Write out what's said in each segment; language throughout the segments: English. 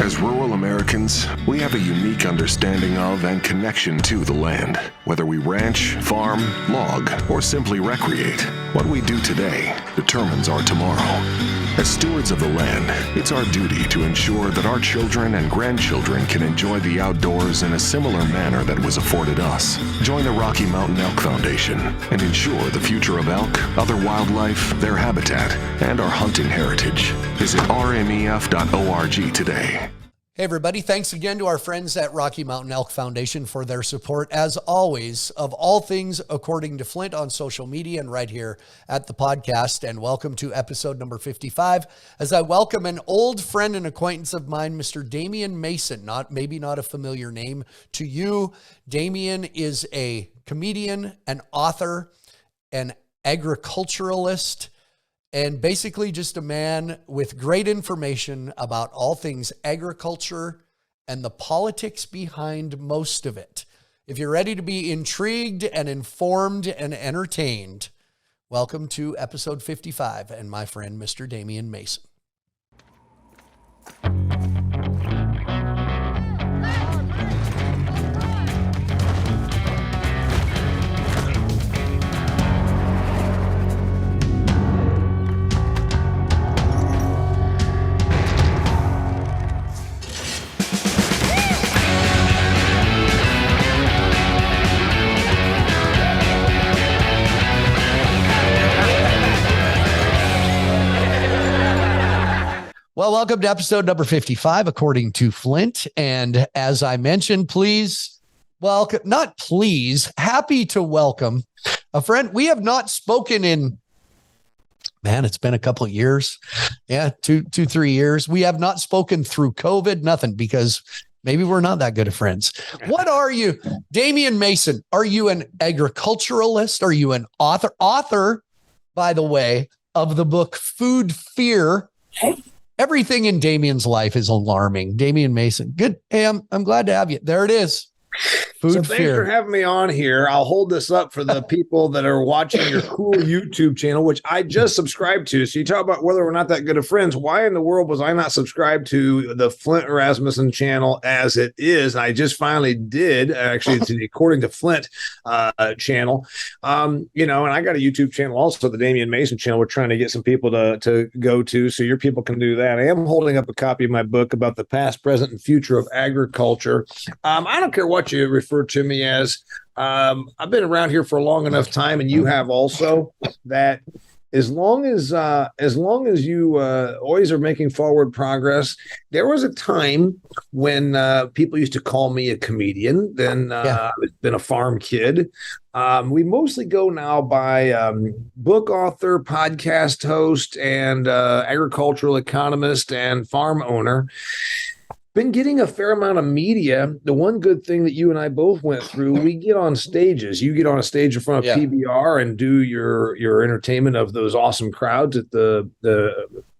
As rural Americans, we have a unique understanding of and connection to the land. Whether we ranch, farm, log, or simply recreate, what we do today determines our tomorrow. As stewards of the land, it's our duty to ensure that our children and grandchildren can enjoy the outdoors in a similar manner that was afforded us. Join the Rocky Mountain Elk Foundation and ensure the future of elk, other wildlife, their habitat, and our hunting heritage. Visit rmef.org today. Hey everybody, thanks again to our friends at Rocky Mountain Elk Foundation for their support, as always, of all things according to Flint on social media and right here at the podcast. And welcome to episode number 55, as I welcome an old friend and acquaintance of mine, Mr. Damian Mason. Maybe not a familiar name to you. Damian is a comedian, an author, an agriculturalist, and basically just a man with great information about all things agriculture and the politics behind most of it. If you're ready to be intrigued and informed and entertained, welcome to episode 55 and my friend, Mr. Damian Mason. Well, welcome to episode number 55, according to Flint. And as I mentioned, happy to welcome a friend. We have not spoken in, it's been a couple of years. Yeah, 3 years. We have not spoken through COVID, nothing, because maybe we're not that good of friends. What are you, Damian Mason? Are you an agriculturalist? Are you an author? Author, by the way, of the book Food Fear. Everything in Damian's life is alarming. Damian Mason. Good. Hey, I'm glad to have you. There it is. Thanks for having me on here. I'll hold this up for the people that are watching your cool YouTube channel, which I just subscribed to. So you talk about whether we're not that good of friends. Why in the world was I not subscribed to the Flint Rasmussen channel as it is? I just finally did. Actually, it's the According to Flint channel. And I got a YouTube channel also, the Damian Mason channel. We're trying to get some people to go to, so your people can do that. I am holding up a copy of my book about the past, present, and future of agriculture. I don't care what you refer to me as. I've been around here for a long enough time, and you have also, that as long as you always are making forward progress. There was a time when people used to call me a comedian. Then I've been a farm kid. We mostly go now by book author, podcast host, and agricultural economist and farm owner. Been getting a fair amount of media. The one good thing that you and I both went through, we get on stages. You get on a stage in front of PBR and do your entertainment of those awesome crowds at the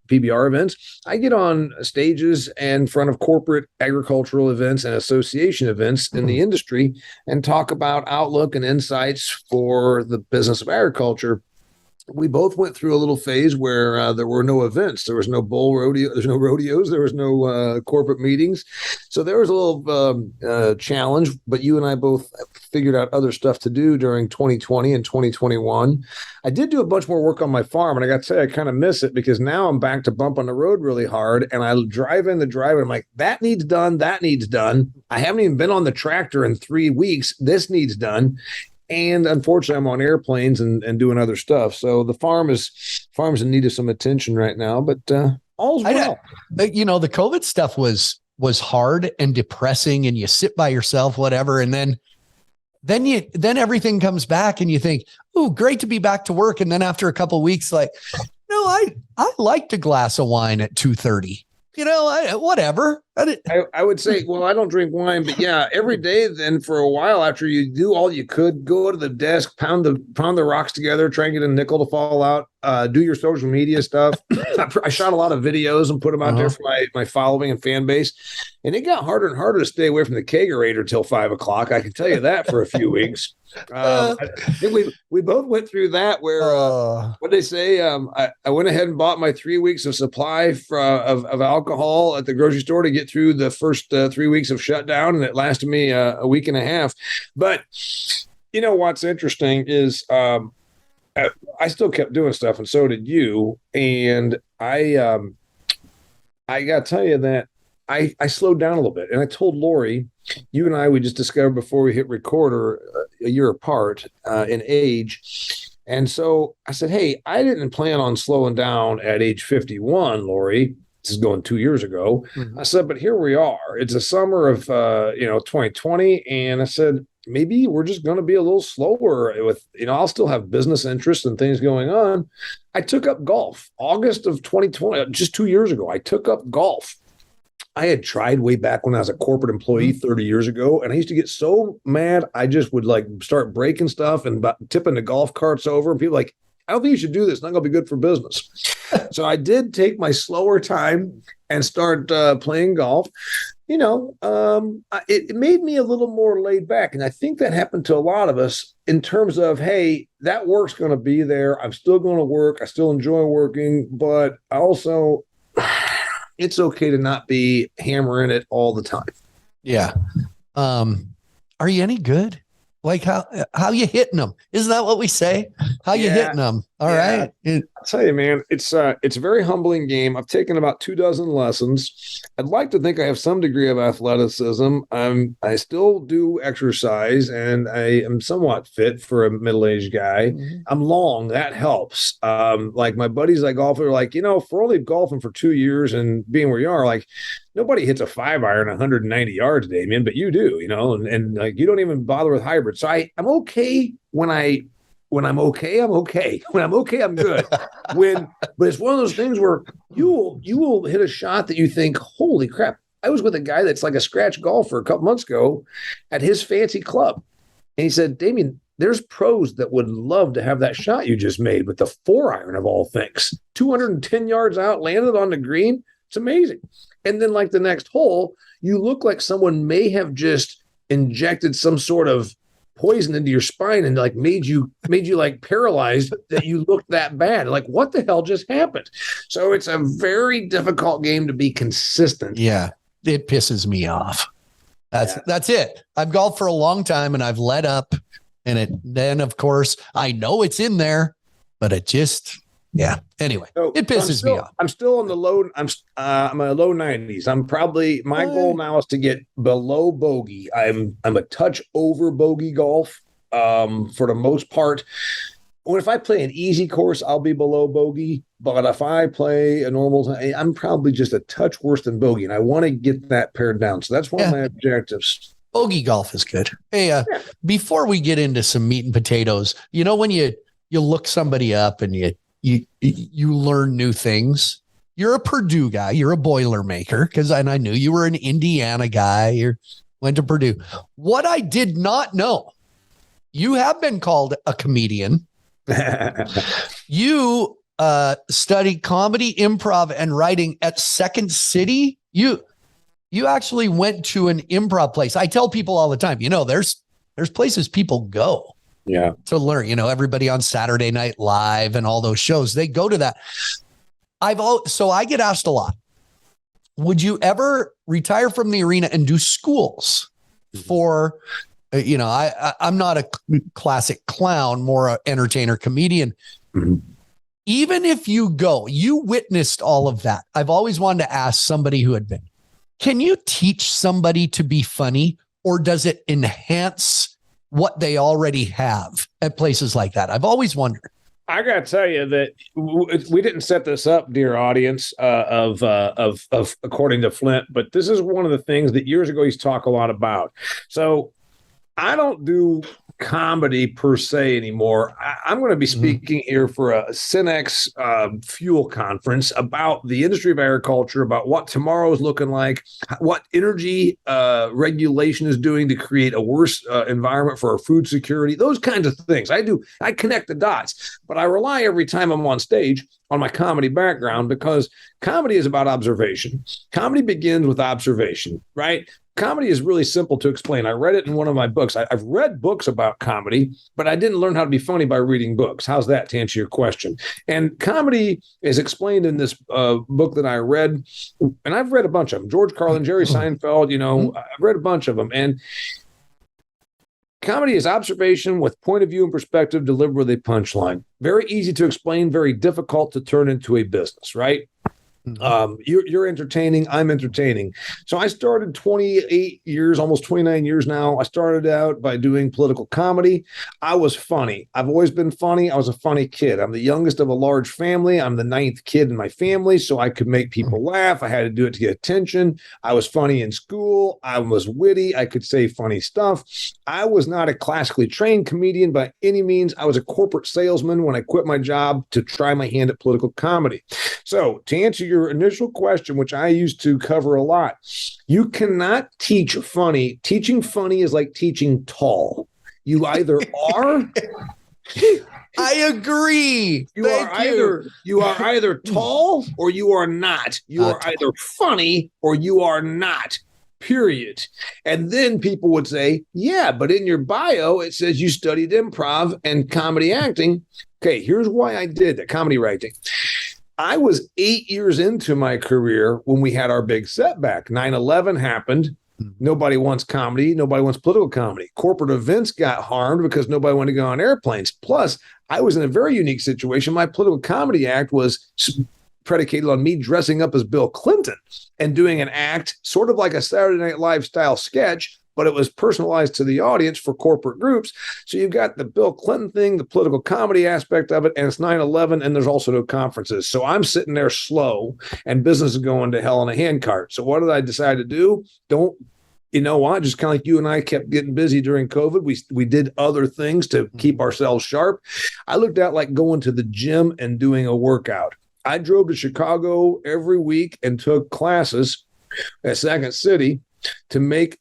PBR events. I get on stages in front of corporate agricultural events and association events in the industry and talk about outlook and insights for the business of agriculture. We both went through a little phase where there were no events. There was no bull rodeo. There's no rodeos. There was no corporate meetings. So there was a little challenge, but you and I both figured out other stuff to do during 2020 and 2021. I did do a bunch more work on my farm, and I got to say, I kind of miss it because now I'm back to bump on the road really hard, and I drive in the driveway. I'm like, that needs done. That needs done. I haven't even been on the tractor in 3 weeks. This needs done. And unfortunately, I'm on airplanes and doing other stuff. So the farm's in need of some attention right now, but all's well. The COVID stuff was hard and depressing, and you sit by yourself, whatever. And then everything comes back and you think, oh, great to be back to work. And then after a couple of weeks, like, no, I liked a glass of wine at 2:30. Whatever. I would say, well, I don't drink wine, but yeah, every day then for a while after you do all you could, go to the desk, pound the rocks together, try and get a nickel to fall out, do your social media stuff. I shot a lot of videos and put them out there for my following and fan base. And it got harder and harder to stay away from the kegerator till 5 o'clock. I can tell you that for a few weeks. I think we both went through that where what they say. I went ahead and bought my 3 weeks of supply of alcohol at the grocery store to get get through the first 3 weeks of shutdown, and it lasted me a week and a half. But you know what's interesting is I still kept doing stuff, and so did you. And I got to tell you that I slowed down a little bit. And I told Lori, you and I, we just discovered before we hit recorder a year apart in age. And so I said, hey, I didn't plan on slowing down at age 51, Lori. This is going 2 years ago. I said, but here we are. It's the summer of 2020. And I said, maybe we're just going to be a little slower with, I'll still have business interests and things going on. I took up golf August of 2020, just 2 years ago. I took up golf. I had tried way back when I was a corporate employee 30 years ago, and I used to get so mad. I just would start breaking stuff and tipping the golf carts over, and people like, I don't think you should do this. It's not going to be good for business. So I did take my slower time and start playing golf. It made me a little more laid back. And I think that happened to a lot of us in terms of, hey, that work's going to be there. I'm still going to work. I still enjoy working, but I also, it's okay to not be hammering it all the time. Yeah. Are you any good? Like how you hitting them? Isn't that what we say? How you hitting them? All right. I'll tell you, man, it's a very humbling game. I've taken about 24 lessons. I'd like to think I have some degree of athleticism. I still do exercise, and I am somewhat fit for a middle-aged guy. I'm long. That helps. Like my buddies I golf are like, for only golfing for 2 years and being where you are, like, nobody hits a 5-iron 190 yards, Damian, but you do, and like you don't even bother with hybrid. So I'm okay when I'm okay, I'm okay. When I'm okay, I'm good. But it's one of those things where you will hit a shot that you think, holy crap. I was with a guy that's like a scratch golfer a couple months ago at his fancy club. And he said, Damian, there's pros that would love to have that shot you just made with the 4-iron of all things. 210 yards out, landed on the green. It's amazing. And then like the next hole, you look like someone may have just injected some sort of poison into your spine and like made you like paralyzed that you looked that bad. Like, what the hell just happened? So it's a very difficult game to be consistent. Yeah. It pisses me off. That's it. I've golfed for a long time and I've let up, and then of course I know it's in there, but it just, anyway, so it pisses me off. I'm still in the low. I'm a low 90s. I'm probably, my goal now is to get below bogey. I'm a touch over bogey golf for the most part. If I play an easy course, I'll be below bogey. But if I play a normal, I'm probably just a touch worse than bogey, and I want to get that pared down. So that's one of my objectives. Bogey golf is good. Hey, before we get into some meat and potatoes, when you look somebody up and you learn new things. You're a Purdue guy. You're a Boilermaker and I knew you were an Indiana guy. You went to Purdue. What I did not know, you have been called a comedian. You studied comedy, improv, and writing at Second City. You actually went to an improv place. I tell people all the time, there's places people go. Yeah. To learn, everybody on Saturday Night Live and all those shows, they go to that. So I get asked a lot, would you ever retire from the arena and do schools for, I'm not a classic clown, more an entertainer, comedian. Even if you witnessed all of that. I've always wanted to ask somebody who had been, can you teach somebody to be funny, or does it enhance what they already have at places like that? I've always wondered. I got to tell you that we didn't set this up, dear audience, of according to Flint, but this is one of the things that years ago he's talked a lot about. So I don't do comedy per se anymore. I'm going to be speaking here for a Synex fuel conference about the industry of agriculture, about what tomorrow is looking like, what energy regulation is doing to create a worse environment for our food security, those kinds of things. I connect the dots, but I rely every time I'm on stage on my comedy background because comedy is about observation. Comedy begins with observation, right? Comedy is really simple to explain. I read it in one of my books. I've read books about comedy, but I didn't learn how to be funny by reading books. How's that to answer your question? And comedy is explained in this book that I read, and I've read a bunch of them. George Carlin, Jerry Seinfeld, I've read a bunch of them. And comedy is observation with point of view and perspective delivered with a punchline. Very easy to explain, very difficult to turn into a business, right? You're entertaining, I'm entertaining. So I started 28 years, almost 29 years now. I started out by doing political comedy. I was funny. I've always been funny. I was a funny kid. I'm the youngest of a large family. I'm the ninth kid in my family, so I could make people laugh. I had to do it to get attention. I was funny in school. I was witty. I could say funny stuff. I was not a classically trained comedian by any means. I was a corporate salesman when I quit my job to try my hand at political comedy. So to answer your initial question, which I used to cover a lot, you cannot teach funny. Teaching funny is like teaching tall. You either are. I agree. You are either tall or you are not. You are either funny or you are not. Period. And then people would say, yeah, but in your bio, it says you studied improv and comedy acting. Okay, here's why I did that, comedy writing. I was 8 years into my career when we had our big setback. 9/11 happened. Nobody wants comedy. Nobody wants political comedy. Corporate events got harmed because nobody wanted to go on airplanes. Plus, I was in a very unique situation. My political comedy act was predicated on me dressing up as Bill Clinton and doing an act sort of like a Saturday Night Live style sketch, but it was personalized to the audience for corporate groups. So you've got the Bill Clinton thing, the political comedy aspect of it, and it's 9/11, and there's also no conferences. So I'm sitting there slow, and business is going to hell in a handcart. So what did I decide to do? You know what? Just kind of like you and I kept getting busy during COVID. We did other things to keep ourselves sharp. I looked at like going to the gym and doing a workout. I drove to Chicago every week and took classes at Second City to make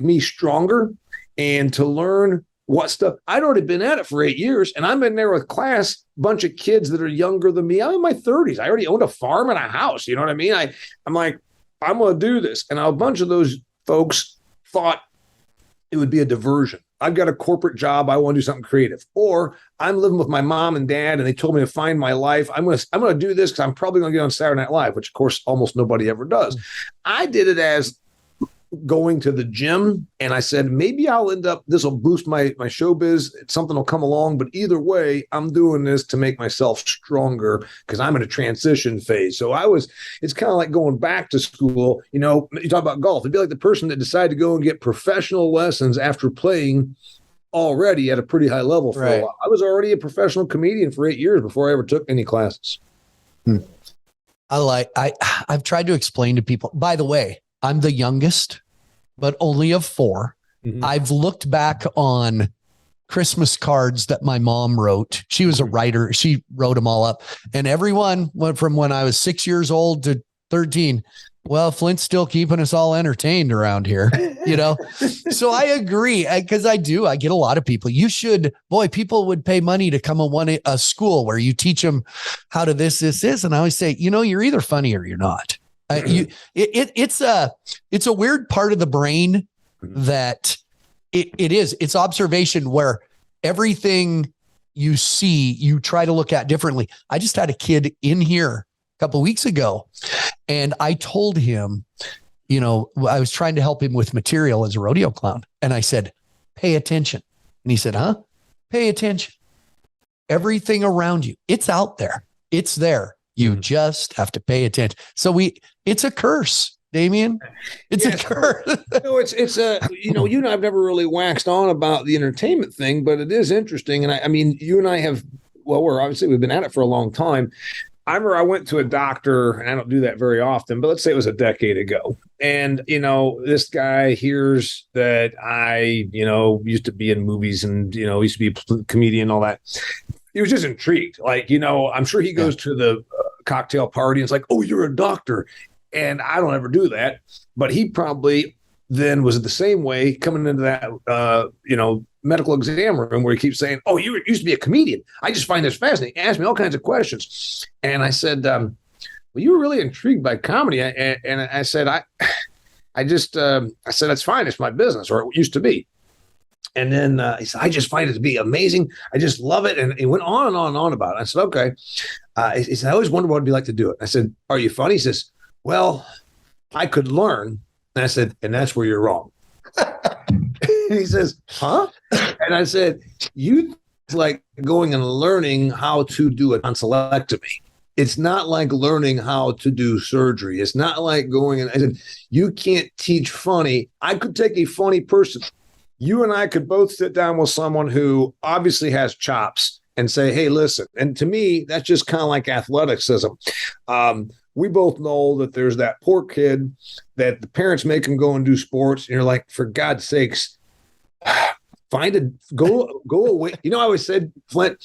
me stronger and to learn what stuff. I'd already been at it for 8 years, and I'm in there with bunch of kids that are younger than me. I'm in my 30s. I already owned a farm and a house. You know what I mean? I'm like, I'm going to do this. And a bunch of those folks thought it would be a diversion. I've got a corporate job. I want to do something creative. Or I'm living with my mom and dad, and they told me to find my life. I'm going to do this because I'm probably going to get on Saturday Night Live, which, of course, almost nobody ever does. I did it as going to the gym, and I said, maybe I'll end up, this will boost my showbiz. Something will come along. But either way, I'm doing this to make myself stronger because I'm in a transition phase. So it's kind of like going back to school. You talk about golf. It'd be like the person that decided to go and get professional lessons after playing already at a pretty high level for a while. I was already a professional comedian for 8 years before I ever took any classes. I've tried to explain to people, by the way, I'm the youngest, but only of four. Mm-hmm. I've looked back on Christmas cards that my mom wrote. She was a writer. She wrote them all up. And everyone went from when I was 6 years old to 13. Well, Flint's still keeping us all entertained around here, So I agree, because I get a lot of people. People would pay money to come to a school where you teach them how to this. And I always say, you're either funny or you're not. It's a weird part of the brain that it's observation where everything you see, you try to look at differently. I just had a kid in here a couple of weeks ago, and I told him, I was trying to help him with material as a rodeo clown. And I said, pay attention. And he said, huh? Pay attention. Everything around you, it's out there. It's there. You just have to pay attention. So it's a curse, Damian. It's a curse. No, it's you and I've never really waxed on about the entertainment thing, but it is interesting. And I mean, you and I we've been at it for a long time. I remember I went to a doctor, and I don't do that very often, but let's say it was a decade ago. And, this guy hears that I, used to be in movies and, used to be a comedian and all that. He was just intrigued. Like, I'm sure he goes to the cocktail party and it's like, oh, you're a doctor. And I don't ever do that. But he probably then was the same way coming into that, medical exam room where he keeps saying, "Oh, you used to be a comedian. I just find this fascinating." He asked me all kinds of questions. And I said, well, you were really intrigued by comedy. And I said, I said, that's fine. It's my business, or it used to be. And then he said, I just find it to be amazing. I just love it. And he went on and on and on about it. I said, okay. He said, I always wondered what it'd be like to do it. I said, are you funny? He says, well, I could learn. And I said, and that's where you're wrong. He says, huh? And I said, you like going and learning how to do a tonsillectomy. It's not like learning how to do surgery. It's not like going and I said, you can't teach funny. I could take a funny person. You and I could both sit down with someone who obviously has chops and say, hey, listen. And to me, that's just kind of like athleticism. We both know that there's that poor kid that the parents make him go and do sports. And you're like, for God's sakes, go away. I always said, Flint,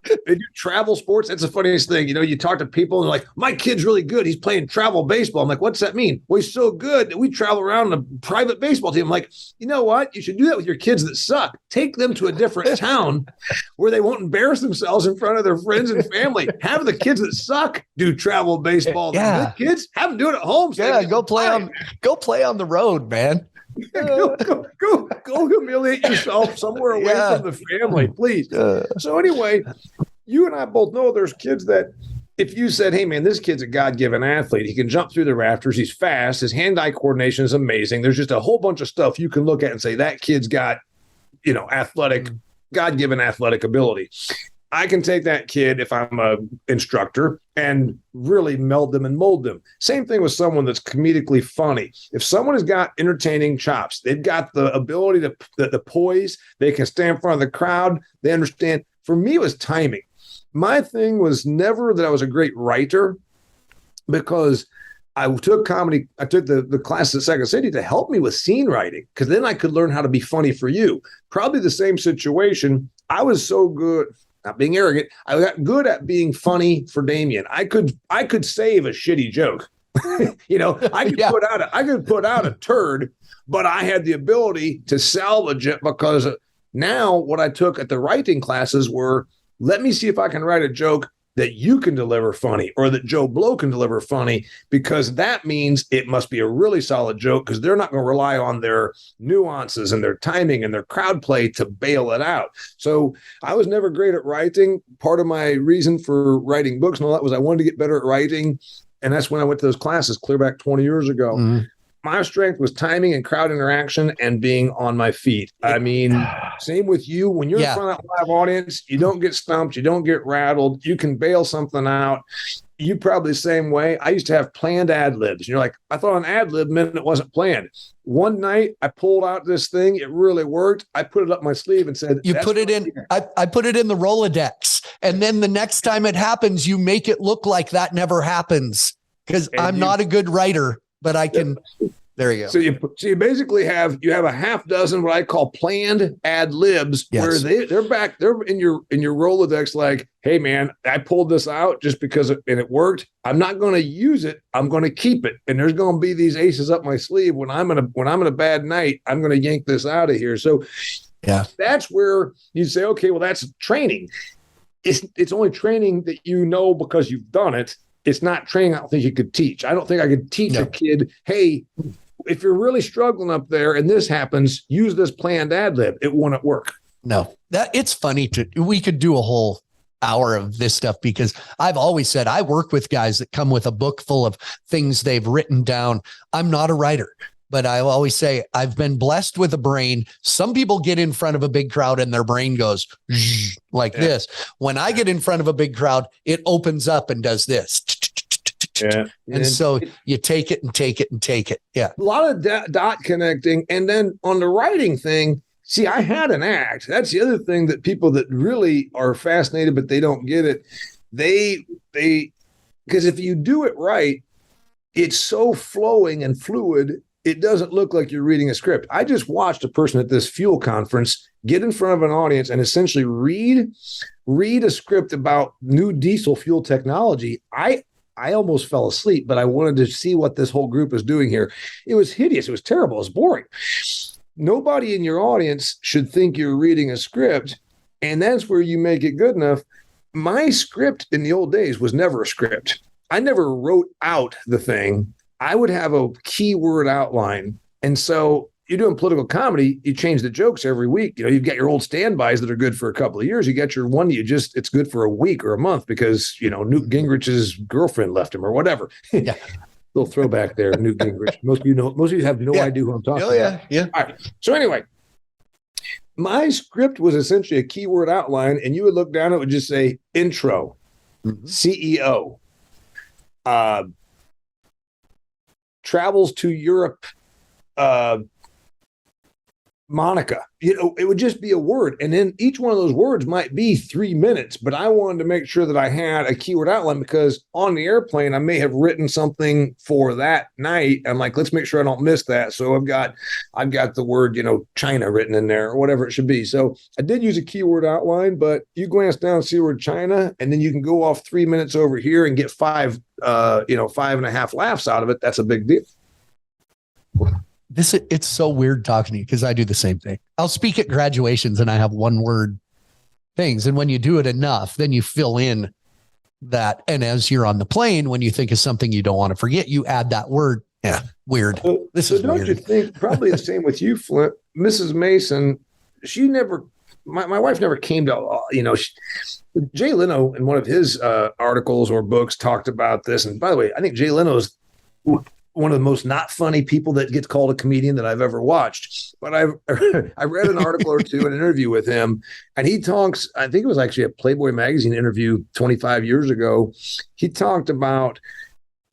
they do travel sports. That's the funniest thing. You talk to people and they're like, my kid's really good. He's playing travel baseball. I'm like, what's that mean? Well, he's so good that we travel around in a private baseball team. I'm like, you know what? You should do that with your kids that suck. Take them to a different town where they won't embarrass themselves in front of their friends and family. Have the kids that suck do travel baseball. Yeah. The good kids have them do it at home. So yeah, go play on the road, man. Go humiliate yourself somewhere away from the family, please. So anyway, you and I both know there's kids that if you said, hey, man, this kid's a God-given athlete. He can jump through the rafters. He's fast. His hand-eye coordination is amazing. There's just a whole bunch of stuff you can look at and say that kid's got, athletic, God-given athletic ability. I can take that kid if I'm a instructor and really meld them and mold them. Same thing with someone that's comedically funny. If someone has got entertaining chops, they've got the ability to the poise, they can stand in front of the crowd, they understand. For me, it was timing. My thing was never that I was a great writer because I took comedy. I took the class at Second City to help me with scene writing because then I could learn how to be funny for you. Probably the same situation. I was so good. Not being arrogant, I got good at being funny for Damian. I could save a shitty joke. I could put out a turd, but I had the ability to salvage it because now what I took at the writing classes were, let me see if I can write a joke that you can deliver funny or that Joe Blow can deliver funny, because that means it must be a really solid joke because they're not going to rely on their nuances and their timing and their crowd play to bail it out. So I was never great at writing. Part of my reason for writing books and all that was I wanted to get better at writing. And that's when I went to those classes clear back 20 years ago. Mm-hmm. My strength was timing and crowd interaction and being on my feet. I mean, same with you. When you're in front of that live audience, you don't get stumped. You don't get rattled. You can bail something out. You probably the same way. I used to have planned ad libs. You're like, I thought an ad lib meant it wasn't planned. One night I pulled out this thing. It really worked. I put it up my sleeve and said, you put it in. I put it in the Rolodex. And then the next time it happens, you make it look like that never happens because I'm not a good writer. But I can, there you go. So you basically have a half dozen what I call planned ad libs where they're in your Rolodex like, hey man, I pulled this out just because it worked. I'm not going to use it. I'm going to keep it. And there's going to be these aces up my sleeve when I'm in a bad night. I'm going to yank this out of here. So that's where you say, okay, well that's training. It's only training that because you've done it. It's not training I don't think you could teach. I don't think I could teach a kid, hey, if you're really struggling up there and this happens, use this planned ad lib. It wouldn't work. No, it's funny we could do a whole hour of this stuff because I've always said I work with guys that come with a book full of things they've written down. I'm not a writer, but I always say I've been blessed with a brain. Some people get in front of a big crowd and their brain goes like this. When I get in front of a big crowd, it opens up and does this. Yeah. And so you take it and take it and take it. Yeah. A lot of dot connecting. And then on the writing thing, see, I had an act. That's the other thing that people that really are fascinated, but they don't get it. Because if you do it right, it's so flowing and fluid. It doesn't look like you're reading a script. I just watched a person at this fuel conference get in front of an audience and essentially read a script about new diesel fuel technology. I almost fell asleep, but I wanted to see what this whole group is doing here. It was hideous. It was terrible. It was boring. Nobody in your audience should think you're reading a script, and that's where you make it good enough. My script in the old days was never a script. I never wrote out the thing. I would have a keyword outline. And so you're doing political comedy, you change the jokes every week. You know, you've got your old standbys that are good for a couple of years. You got your one, it's good for a week or a month because, you know, Newt Gingrich's girlfriend left him or whatever. Yeah. Little throwback there, Newt Gingrich. Most of you have no idea who I'm talking about. Yeah. All right. So anyway, my script was essentially a keyword outline, and you would look down, it would just say intro, CEO, travels to Europe, Monica. You know, it would just be a word. And then each one of those words might be 3 minutes, but I wanted to make sure that I had a keyword outline because on the airplane, I may have written something for that night. I'm like, let's make sure I don't miss that. So I've got the word, you know, China written in there or whatever it should be. So I did use a keyword outline, but you glance down, see the word China, and then you can go off 3 minutes over here and get 5.5 laughs out of it. That's a big deal. It's so weird talking to you because I do the same thing. I'll speak at graduations and I have one word things. And when you do it enough, then you fill in that. And as you're on the plane, when you think of something you don't want to forget, you add that word. Yeah. Weird. So don't weird. You think probably the same with you, Flint? Mrs. Mason, she never, my wife never came to, you know, Jay Leno in one of his articles or books talked about this. And by the way, I think Jay Leno's one of the most not funny people that gets called a comedian that I've ever watched. But I read an article or two, an interview with him, and he talks, I think it was actually a Playboy magazine interview 25 years ago. He talked about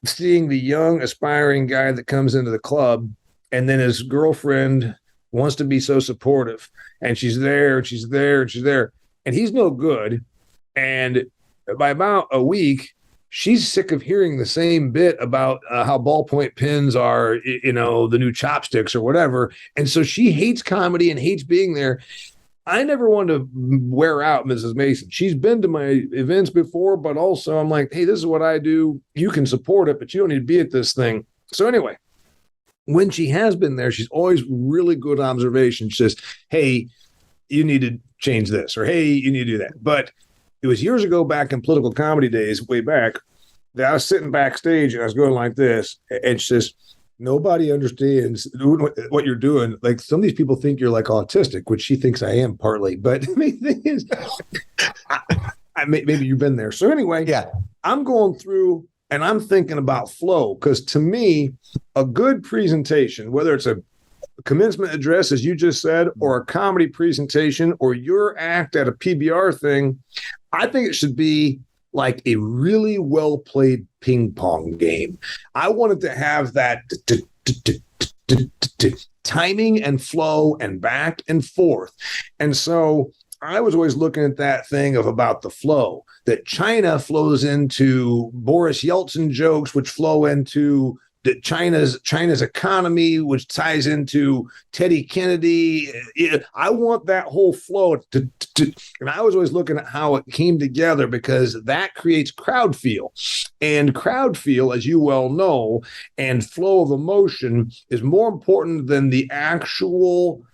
seeing the young aspiring guy that comes into the club, and then his girlfriend wants to be so supportive, and she's there, and she's there, and she's there, and he's no good. And by about a week, she's sick of hearing the same bit about how ballpoint pens are, you know, the new chopsticks or whatever. And so she hates comedy and hates being there. I never wanted to wear out Mrs. Mason. She's been to my events before, but also I'm like, hey, this is what I do. You can support it, but you don't need to be at this thing. So anyway, when she has been there, she's always really good observation. She says, hey, you need to change this, or hey, you need to do that. But it was years ago back in political comedy days, way back, that I was sitting backstage and I was going like this. And she says, nobody understands what you're doing. Like some of these people think you're like autistic, which she thinks I am partly. But the main thing is, maybe you've been there. So anyway, yeah, I'm going through and I'm thinking about flow because to me, a good presentation, whether it's a commencement address, as you just said, or a comedy presentation, or your act at a PBR thing, I think it should be like a really well played ping pong game. I wanted to have that timing and flow and back and forth. And so I was always looking at that thing of about the flow, that China flows into Boris Yeltsin jokes, which flow into China's economy, which ties into Teddy Kennedy. I want that whole flow to and I was always looking at how it came together because that creates crowd feel. And crowd feel, as you well know, and flow of emotion is more important than the actual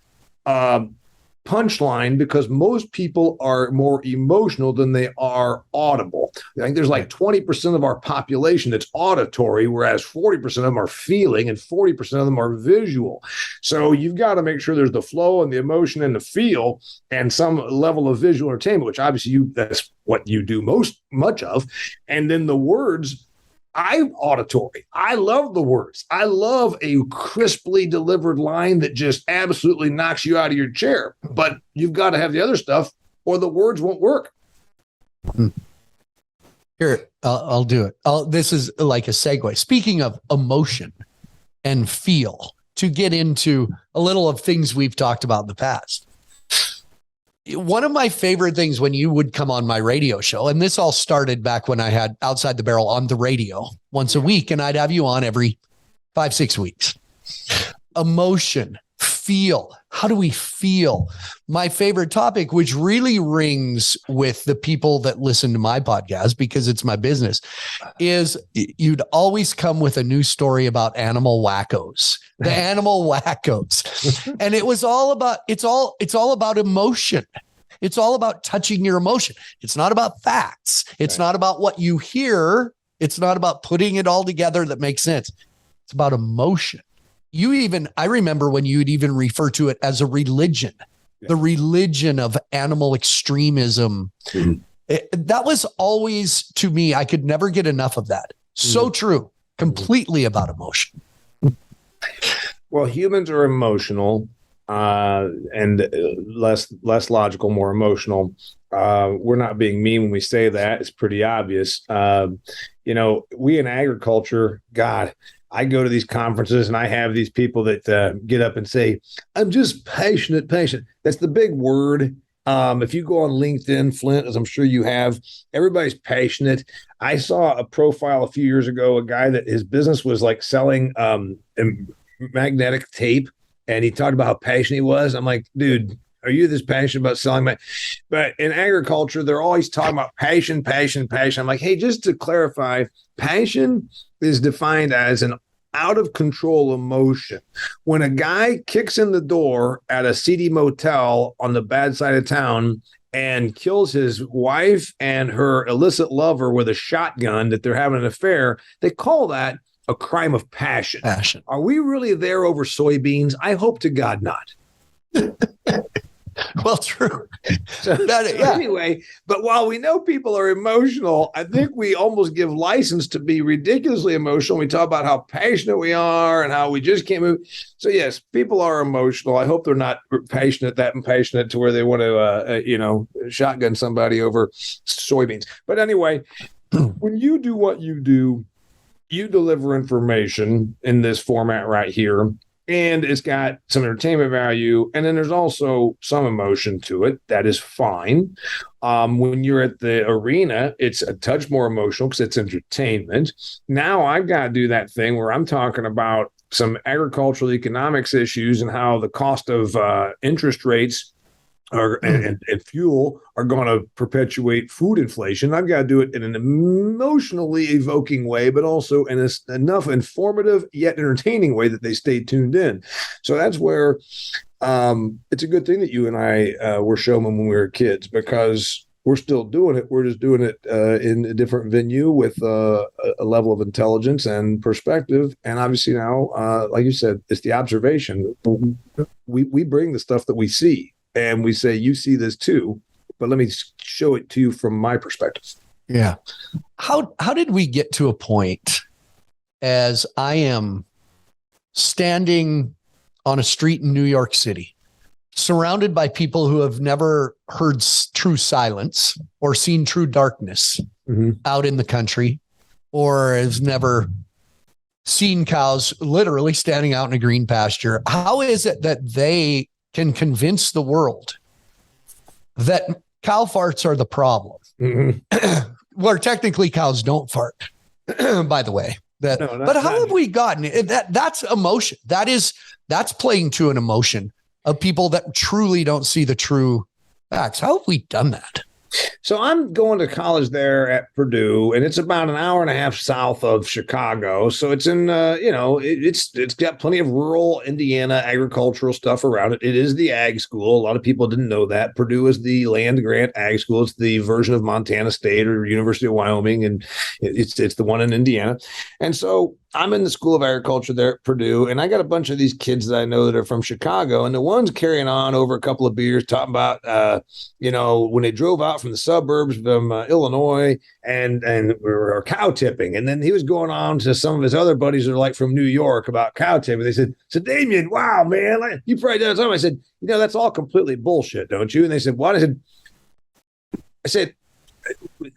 punchline because most people are more emotional than they are audible. I think there's like 20% of our population that's auditory, whereas 40% of them are feeling and 40% of them are visual. So you've got to make sure there's the flow and the emotion and the feel and some level of visual entertainment, which obviously that's what you do much of. And then the words, I'm auditory. I love the words. I love a crisply delivered line that just absolutely knocks you out of your chair. But you've got to have the other stuff or the words won't work. Here, I'll do it. This is like a segue. Speaking of emotion and feel, to get into a little of things we've talked about in the past. One of my favorite things when you would come on my radio show, and this all started back when I had Outside the Barrel on the radio once a week, and I'd have you on every 5-6 weeks. Emotion, feel? How do we feel? My favorite topic, which really rings with the people that listen to my podcast because it's my business, is you'd always come with a new story about animal wackos, the animal wackos. And it was all about, it's all about emotion. It's all about touching your emotion. It's not about facts. It's not about what you hear. It's not about putting it all together that makes sense. It's about emotion. I remember when you'd even refer to it as a religion, the religion of animal extremism. That was always, to me, I could never get enough of that. So true, completely about emotion. Well, humans are emotional and less logical, more emotional. We're not being mean when we say that. It's pretty obvious. We in agriculture, God, I go to these conferences and I have these people that get up and say, I'm just passionate. That's the big word. If you go on LinkedIn, Flint, as I'm sure you have, everybody's passionate. I saw a profile a few years ago, a guy that his business was like selling magnetic tape. And he talked about how passionate he was. I'm like, dude, are you this passionate about selling? But in agriculture, they're always talking about passion. I'm like, hey, just to clarify, passion is defined as an out of control emotion. When a guy kicks in the door at a seedy motel on the bad side of town and kills his wife and her illicit lover with a shotgun that they're having an affair, they call that a crime of passion. Are we really there over soybeans? I hope to God not. Well, true. Anyway, but while we know people are emotional, I think we almost give license to be ridiculously emotional. We talk about how passionate we are and how we just can't move. So yes, people are emotional. I hope they're not that impassionate to where they want to, shotgun somebody over soybeans. But anyway, when you do what you do, you deliver information in this format right here. And it's got some entertainment value. And then there's also some emotion to it. That is fine. When you're at the arena, it's a touch more emotional because it's entertainment. Now I've got to do that thing where I'm talking about some agricultural economics issues and how the cost of interest rates and fuel are going to perpetuate food inflation. I've got to do it in an emotionally evoking way, but also in enough informative yet entertaining way that they stay tuned in. So that's where it's a good thing that you and I were showmen when we were kids, because we're still doing it. We're just doing it in a different venue with a level of intelligence and perspective. And obviously now, like you said, it's the observation. We bring the stuff that we see. And we say, you see this too, but let me show it to you from my perspective. Yeah. How did we get to a point as I am standing on a street in New York City, surrounded by people who have never heard true silence or seen true darkness out in the country, or has never seen cows literally standing out in a green pasture? How is it that they can convince the world that cow farts are the problem? Where technically cows don't fart, by the way. But how have we gotten it? That's emotion. That's playing to an emotion of people that truly don't see the true facts. How have we done that? So I'm going to college there at Purdue, and it's about an hour and a half south of Chicago. So it's in, it's got plenty of rural Indiana agricultural stuff around it. It is the ag school. A lot of people didn't know that. Purdue is the land grant ag school. It's the version of Montana State or University of Wyoming, and it's the one in Indiana. And so I'm in the School of Agriculture there at Purdue, and I got a bunch of these kids that I know that are from Chicago, and the ones carrying on over a couple of beers, talking about, when they drove out from the suburbs from Illinois and were cow tipping. And then he was going on to some of his other buddies that are like from New York about cow tipping. They said, Damian, wow, man, you probably done something. I said, that's all completely bullshit, don't you? And they said, what? I said,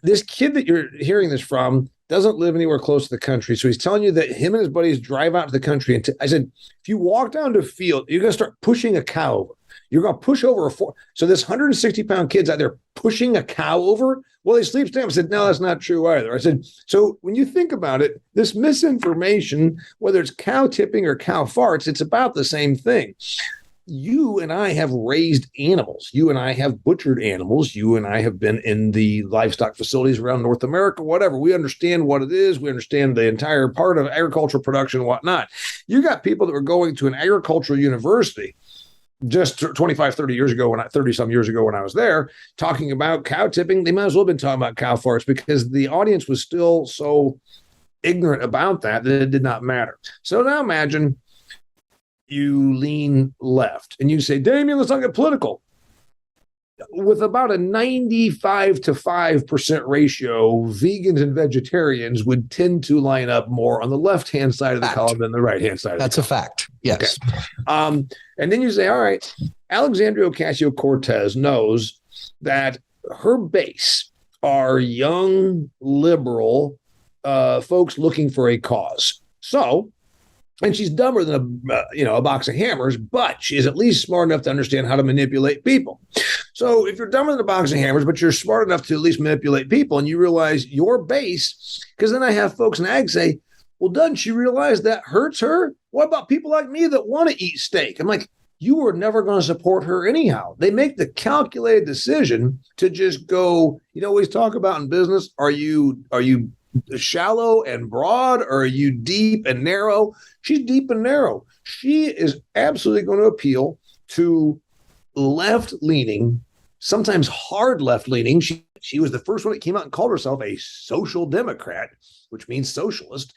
this kid that you're hearing this from doesn't live anywhere close to the country. So he's telling you that him and his buddies drive out to the country. And I said, if you walk down to a field, you're going to start pushing a cow over. You're going to push over so this 160-pound kid's out there pushing a cow over. Well, he sleeps down. I said, no, that's not true either. I said, so when you think about it, this misinformation, whether it's cow tipping or cow farts, it's about the same thing. you and I have raised animals. You and I have butchered animals. You and I have been in the livestock facilities around North America, whatever. We understand what it is. We understand the entire part of agricultural production and whatnot. You got people that were going to an agricultural university just 25, 30 years ago, 30 some years ago when I was there, talking about cow tipping. They might as well have been talking about cow farts because the audience was still so ignorant about that it did not matter. So now imagine you lean left and you say, Damian, let's not get political. With about a 95 to 5% ratio, vegans and vegetarians would tend to line up more on the left-hand side of the column than the right-hand side. That's a fact. Yes. Okay. And then you say, all right, Alexandria Ocasio-Cortez knows that her base are young, liberal folks looking for a cause. So, and she's dumber than a box of hammers, but she is at least smart enough to understand how to manipulate people. So if you're dumber than a box of hammers, but you're smart enough to at least manipulate people, and you realize your base, because then I have folks in ag say, well, doesn't she realize that hurts her? What about people like me that want to eat steak? I'm like, you were never going to support her anyhow. They make the calculated decision to just go, always talk about in business, are you shallow and broad, or are you deep and narrow? She's deep and narrow. She is absolutely going to appeal to left-leaning, sometimes hard left-leaning. She was the first one that came out and called herself a social democrat, which means socialist.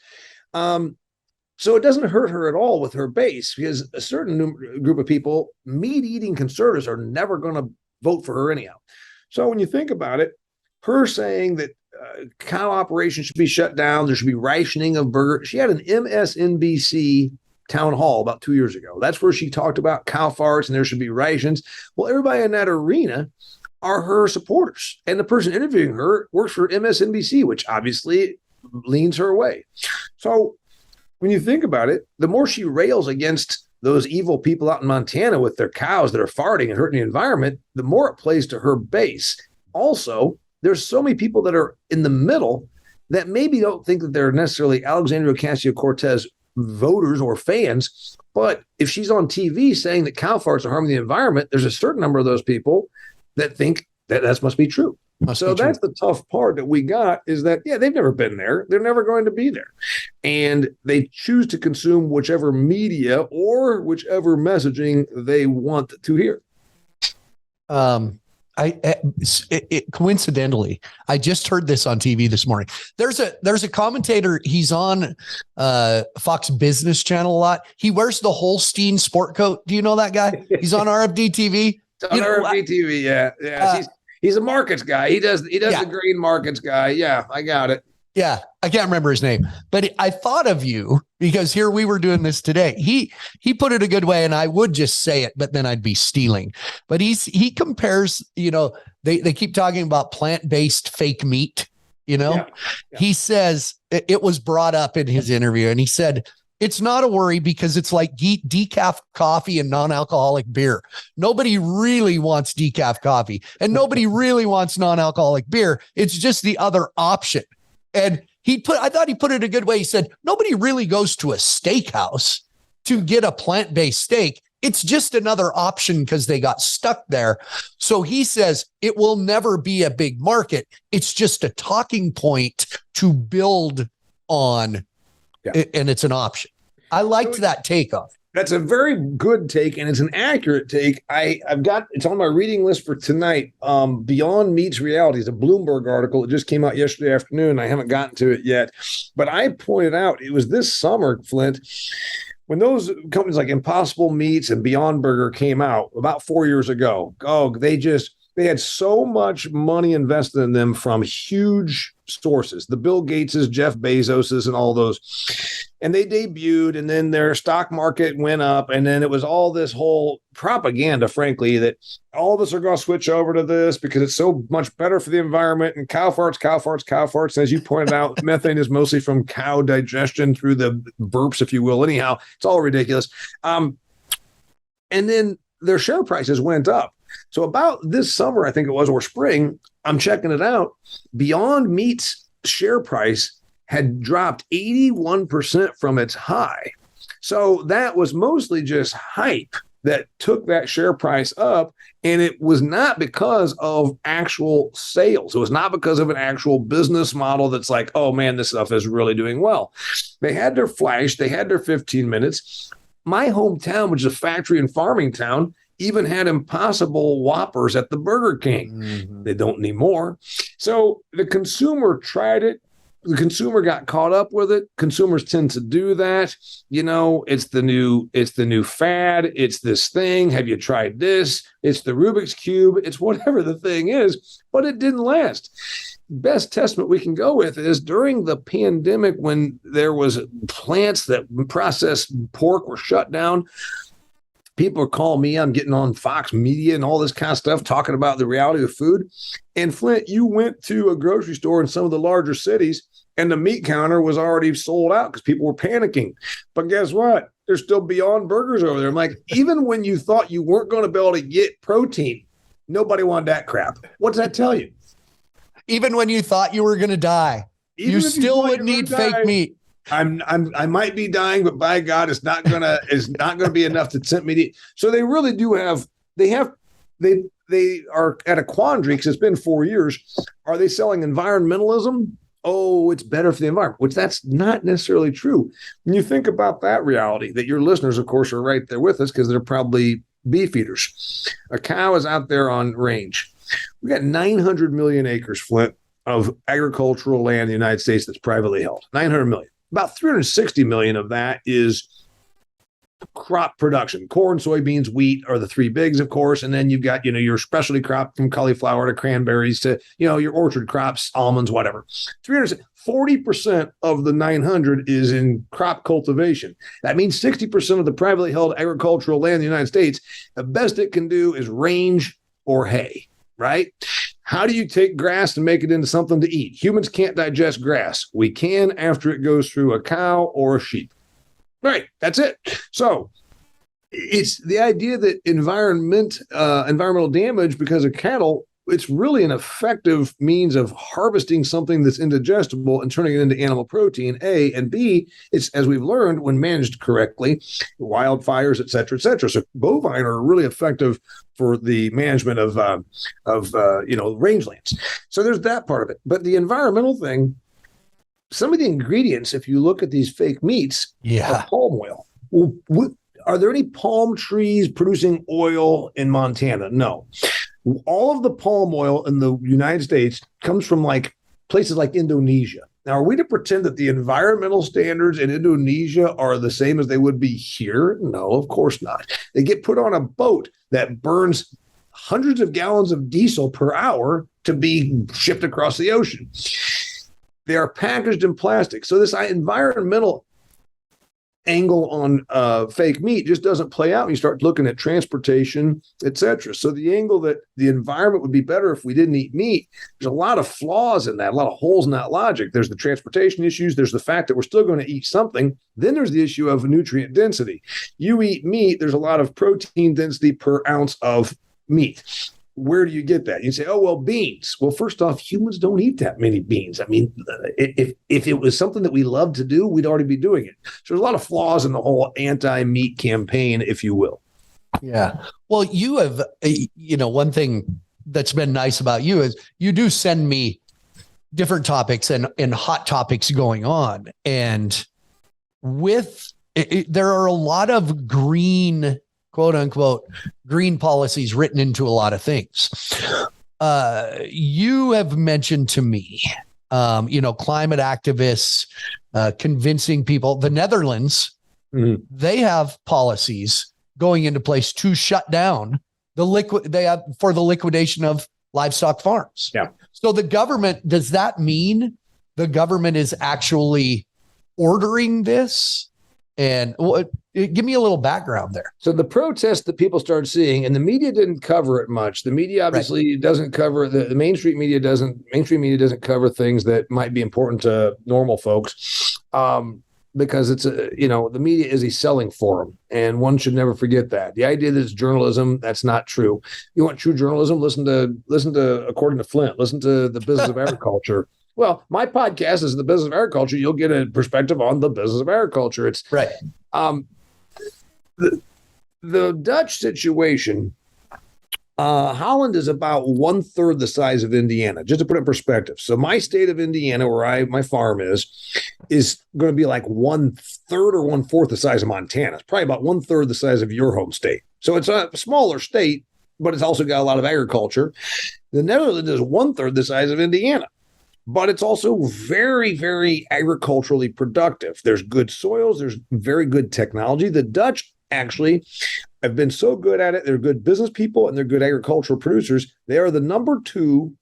So it doesn't hurt her at all with her base, because a certain group of people, meat-eating conservatives, are never going to vote for her anyhow. So when you think about it, her saying that cow operations should be shut down, there should be rationing of burger. She had an MSNBC town hall about 2 years ago. That's where she talked about cow farts and there should be rations. Well, everybody in that arena are her supporters. And the person interviewing her works for MSNBC, which obviously leans her way. So when you think about it, the more she rails against those evil people out in Montana with their cows that are farting and hurting the environment, the more it plays to her base. Also, there's so many people that are in the middle that maybe don't think that they're necessarily Alexandria Ocasio-Cortez voters or fans, but if she's on TV saying that cow farts are harming the environment, there's a certain number of those people that think that must be true. That's the tough part that we got, is that, they've never been there. They're never going to be there. And they choose to consume whichever media or whichever messaging they want to hear. Coincidentally, I just heard this on TV this morning. There's a commentator. He's on Fox Business Channel a lot. He wears the Holstein sport coat. Do you know that guy? He's on RFD TV. RFD TV, yeah. He's a markets guy. He does the green markets guy. Yeah, I got it. Yeah, I can't remember his name, but I thought of you because here we were doing this today. He put it a good way, and I would just say it, but then I'd be stealing. But he compares, they keep talking about plant-based fake meat, Yeah. He says, it was brought up in his interview, and he said, it's not a worry because it's like decaf coffee and non-alcoholic beer. Nobody really wants decaf coffee, and nobody really wants non-alcoholic beer. It's just the other option. And I thought he put it a good way. He said, nobody really goes to a steakhouse to get a plant-based steak. It's just another option because they got stuck there. So he says it will never be a big market. It's just a talking point to build on, and it's an option. I liked that take on it. That's a very good take, and it's an accurate take. It's on my reading list for tonight. Beyond Meat's Reality is a Bloomberg article. It just came out yesterday afternoon. I haven't gotten to it yet, but I pointed out it was this summer, Flint, when those companies like Impossible Meats and Beyond Burger came out about 4 years ago. They had so much money invested in them from huge sources, the Bill Gateses, Jeff Bezoses, and all those. And they debuted, and then their stock market went up, and then it was all this whole propaganda, frankly, that all of us are going to switch over to this because it's so much better for the environment, and cow farts. As you pointed out, methane is mostly from cow digestion through the burps, if you will. Anyhow, it's all ridiculous. And then their share prices went up. So about this summer, I think it was, or spring, I'm checking it out. Beyond Meat's share price had dropped 81% from its high. So that was mostly just hype that took that share price up. And it was not because of actual sales. It was not because of an actual business model that's like, oh man, this stuff is really doing well. They had their flash, they had their 15 minutes. My hometown, which is a factory and farming town, even had Impossible Whoppers at the Burger King. Mm-hmm. They don't need more. So the consumer tried it. The consumer got caught up with it. Consumers tend to do that. It's the new fad. It's this thing. Have you tried this? It's the Rubik's Cube. It's whatever the thing is, but it didn't last. Best testament we can go with is during the pandemic when there was plants that processed pork were shut down. People are calling me. I'm getting on Fox Media and all this kind of stuff, talking about the reality of food. And Flint, you went to a grocery store in some of the larger cities, and the meat counter was already sold out because people were panicking. But guess what? They're still Beyond Burgers over there. I'm like, even when you thought you weren't going to be able to get protein, nobody wanted that crap. What does that tell you? Even when you thought you were going to die, you still would need fake meat. I might be dying, but by God, it's not gonna be enough to tempt me to eat. So they really do have. They are at a quandary because it's been 4 years. Are they selling environmentalism? Oh, it's better for the environment, which that's not necessarily true. When you think about that reality, that your listeners, of course, are right there with us because they're probably beef eaters. A cow is out there on range. We got 900 million acres, Flint, of agricultural land in the United States that's privately held. 900 million. About 360 million of that is crop production. Corn, soybeans, wheat are the three bigs, of course. And then you've got, your specialty crop from cauliflower to cranberries to, your orchard crops, almonds, whatever. 40% of the 900 is in crop cultivation. That means 60% of the privately held agricultural land in the United States, the best it can do is range or hay, right? How do you take grass and make it into something to eat? Humans can't digest grass. We can after it goes through a cow or a sheep. Right, that's it. So it's the idea that environmental damage because of cattle, it's really an effective means of harvesting something that's indigestible and turning it into animal protein, A, and B, it's, as we've learned, when managed correctly, wildfires, et cetera, et cetera. So bovine are really effective for the management of rangelands. So there's that part of it. But the environmental thing, some of the ingredients, if you look at these fake meats, are palm oil. Well, are there any palm trees producing oil in Montana? No. All of the palm oil in the United States comes from places like Indonesia. Now, are we to pretend that the environmental standards in Indonesia are the same as they would be here? No, of course not. They get put on a boat that burns hundreds of gallons of diesel per hour to be shipped across the ocean. They are packaged in plastic. So this environmental angle on fake meat just doesn't play out when you start looking at transportation, et cetera. So the angle that the environment would be better if we didn't eat meat, there's a lot of flaws in that, a lot of holes in that logic. There's the transportation issues. There's the fact that we're still going to eat something. Then there's the issue of nutrient density. You eat meat, there's a lot of protein density per ounce of meat. Where do you get that? You say, oh, well, beans. Well, first off, humans don't eat that many beans. I mean, if it was something that we love to do, we'd already be doing it. So there's a lot of flaws in the whole anti-meat campaign, if you will. Yeah. Well, you have, one thing that's been nice about you is you do send me different topics and hot topics going on. And there are a lot of green, quote unquote, green policies written into a lot of things. You have mentioned to me, climate activists, convincing people. The Netherlands, they have policies going into place to shut down the liquidation of livestock farms. Yeah. So the government, does that mean the government is actually ordering this? And give me a little background there. So the protests that people started seeing, and the media didn't cover it much. The media obviously doesn't cover the mainstream media doesn't cover things that might be important to normal folks, because it's the media is a selling forum, and one should never forget that. The idea that it's journalism, that's not true. You want true journalism? Listen to according to Flint. Listen to the Business of Agriculture. Well, my podcast is the Business of Agriculture. You'll get a perspective on the business of agriculture. It's right. the Dutch situation, Holland is about 1/3 the size of Indiana, just to put it in perspective. So my state of Indiana, where my farm is going to be like 1/3 or 1/4 the size of Montana. It's probably about 1/3 the size of your home state. So it's a smaller state, but it's also got a lot of agriculture. The Netherlands is 1/3 the size of Indiana, but it's also very, very agriculturally productive. There's good soils. There's very good technology. The Dutch actually have been so good at it. They're good business people and they're good agricultural producers. They are the number 2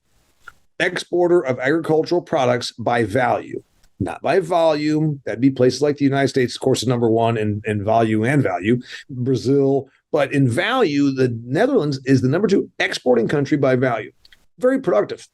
exporter of agricultural products by value, not by volume. That'd be places like the United States, of course, is number 1 in value and value, Brazil. But in value, the Netherlands is the number 2 exporting country by value. Very productive.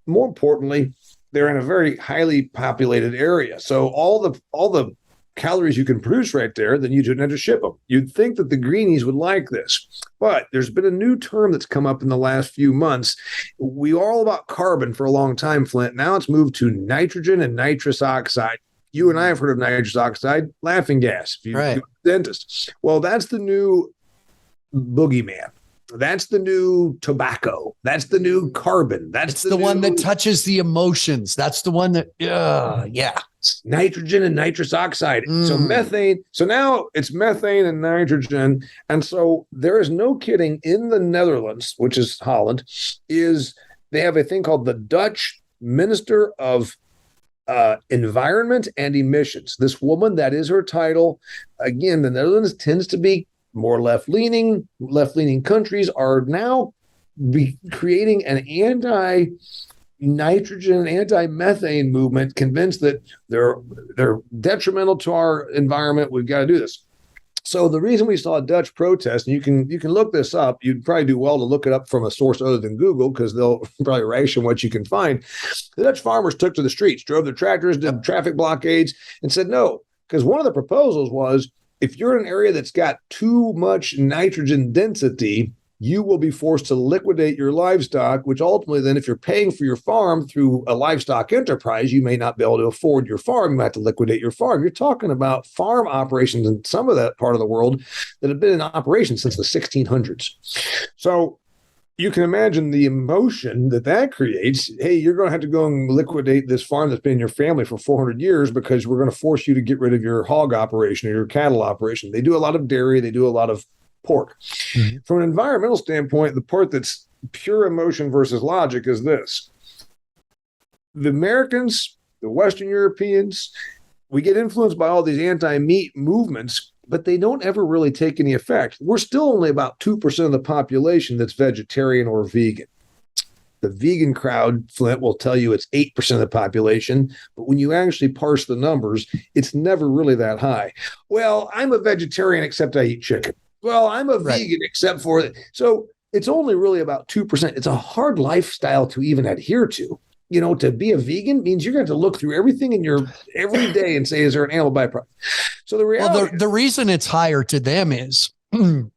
More importantly, they're in a very highly populated area. So all the calories you can produce right there, then you don't have to ship them. You'd think that the greenies would like this, but there's been a new term that's come up in the last few months. We were all about carbon for a long time, Flint. Now it's moved to nitrogen and nitrous oxide. You and I have heard of nitrous oxide, laughing gas. If you're a dentist. Well, that's the new boogeyman. That's the new tobacco. That's the new carbon. That's the one that touches the emotions. That's the one that, yeah. Nitrogen and nitrous oxide. So methane. So now it's methane and nitrogen. And so there is no kidding, in the Netherlands, which is Holland, they have a thing called the Dutch Minister of Environment and Emissions. This woman, that is her title. Again, the Netherlands tends to be more left-leaning. Left-leaning countries are now creating an anti-nitrogen, anti-methane movement, convinced that they're detrimental to our environment. We've got to do this. So the reason we saw a Dutch protest, and you can look this up, you'd probably do well to look it up from a source other than Google, because they'll probably ration what you can find. The Dutch farmers took to the streets, drove their tractors, did traffic blockades, and said no, because one of the proposals was, if you're in an area that's got too much nitrogen density, you will be forced to liquidate your livestock, which ultimately then, if you're paying for your farm through a livestock enterprise, you may not be able to afford your farm. You might have to liquidate your farm. You're talking about farm operations in some of that part of the world that have been in operation since the 1600s. So you can imagine the emotion that creates. Hey, you're going to have to go and liquidate this farm that's been in your family for 400 years because we're going to force you to get rid of your hog operation or your cattle operation. They do a lot of dairy. They do a lot of pork. Mm-hmm. From an environmental standpoint, the part that's pure emotion versus logic is this. The Americans, the Western Europeans, we get influenced by all these anti-meat movements, but they don't ever really take any effect. We're still only about 2% of the population that's vegetarian or vegan. The vegan crowd, Flint, will tell you it's 8% of the population, but when you actually parse the numbers, it's never really that high. Well, I'm a vegetarian except I eat chicken. Well, I'm a vegan except for it. So it's only really about 2%. It's a hard lifestyle to even adhere to. You know, to be a vegan means you're going to have to look through everything in your every day and say, is there an animal byproduct? So the reality, the reason it's higher to them is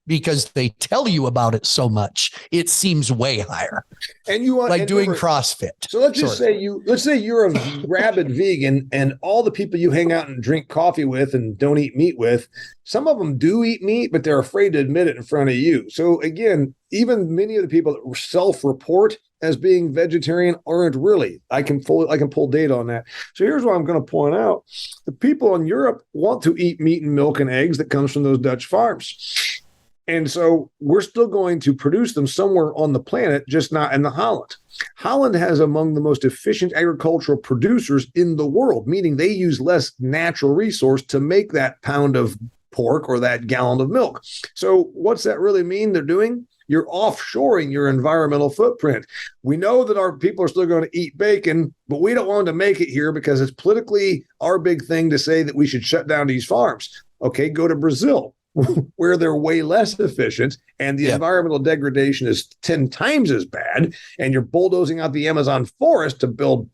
because they tell you about it so much, it seems way higher. And you want like doing CrossFit. So let's just say you're a rabid vegan, and all the people you hang out and drink coffee with and don't eat meat with, some of them do eat meat, but they're afraid to admit it in front of you. So again, even many of the people that self-report as being vegetarian aren't really. I can pull data on that. So here's what I'm going to point out. The people in Europe want to eat meat and milk and eggs that comes from those Dutch farms. And so we're still going to produce them somewhere on the planet, just not in the Holland. Holland has among the most efficient agricultural producers in the world, meaning they use less natural resource to make that pound of pork or that gallon of milk. So what's that really mean they're doing? You're offshoring your environmental footprint. We know that our people are still going to eat bacon, but we don't want them to make it here because it's politically our big thing to say that we should shut down these farms. Okay, go to Brazil, where they're way less efficient and the environmental degradation is 10 times as bad, and you're bulldozing out the Amazon forest to build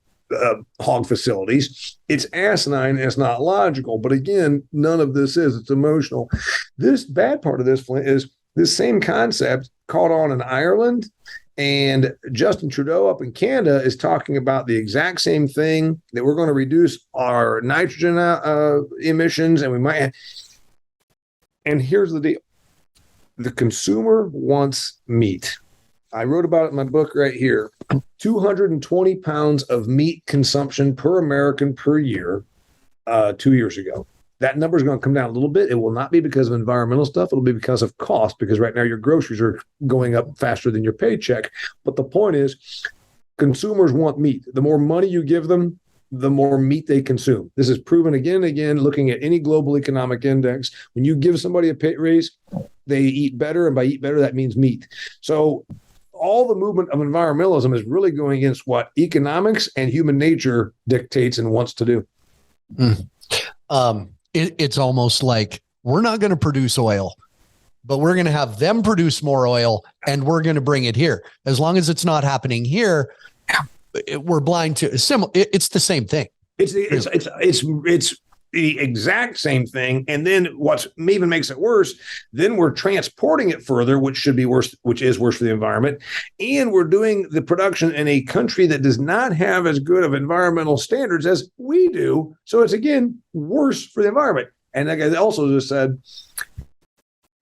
hog facilities. It's asinine and it's not logical. But again, none of this is. It's emotional. This bad part of this, Flint, is this same concept caught on in Ireland, and Justin Trudeau up in Canada is talking about the exact same thing, that we're going to reduce our nitrogen emissions, and we might. And here's the deal. the consumer wants meat. I wrote about it in my book right here. 220 pounds of meat consumption per American per year 2 years ago. That number is going to come down a little bit. It will not be because of environmental stuff. It'll be because of cost, because right now your groceries are going up faster than your paycheck. But the point is, consumers want meat. The more money you give them, the more meat they consume. This is proven again and again, looking at any global economic index. When you give somebody a pay raise, they eat better. And by eat better, that means meat. So all the movement of environmentalism is really going against what economics and human nature dictates and wants to do. It's almost like we're not going to produce oil, but we're going to have them produce more oil and we're going to bring it here. As long as it's not happening here, we're blind to it's the same thing. It's the exact same thing. And then what even makes it worse, then we're transporting it further, which should be worse, which is worse for the environment. And we're doing the production in a country that does not have as good of environmental standards as we do. So it's, again, worse for the environment. And like I also just said,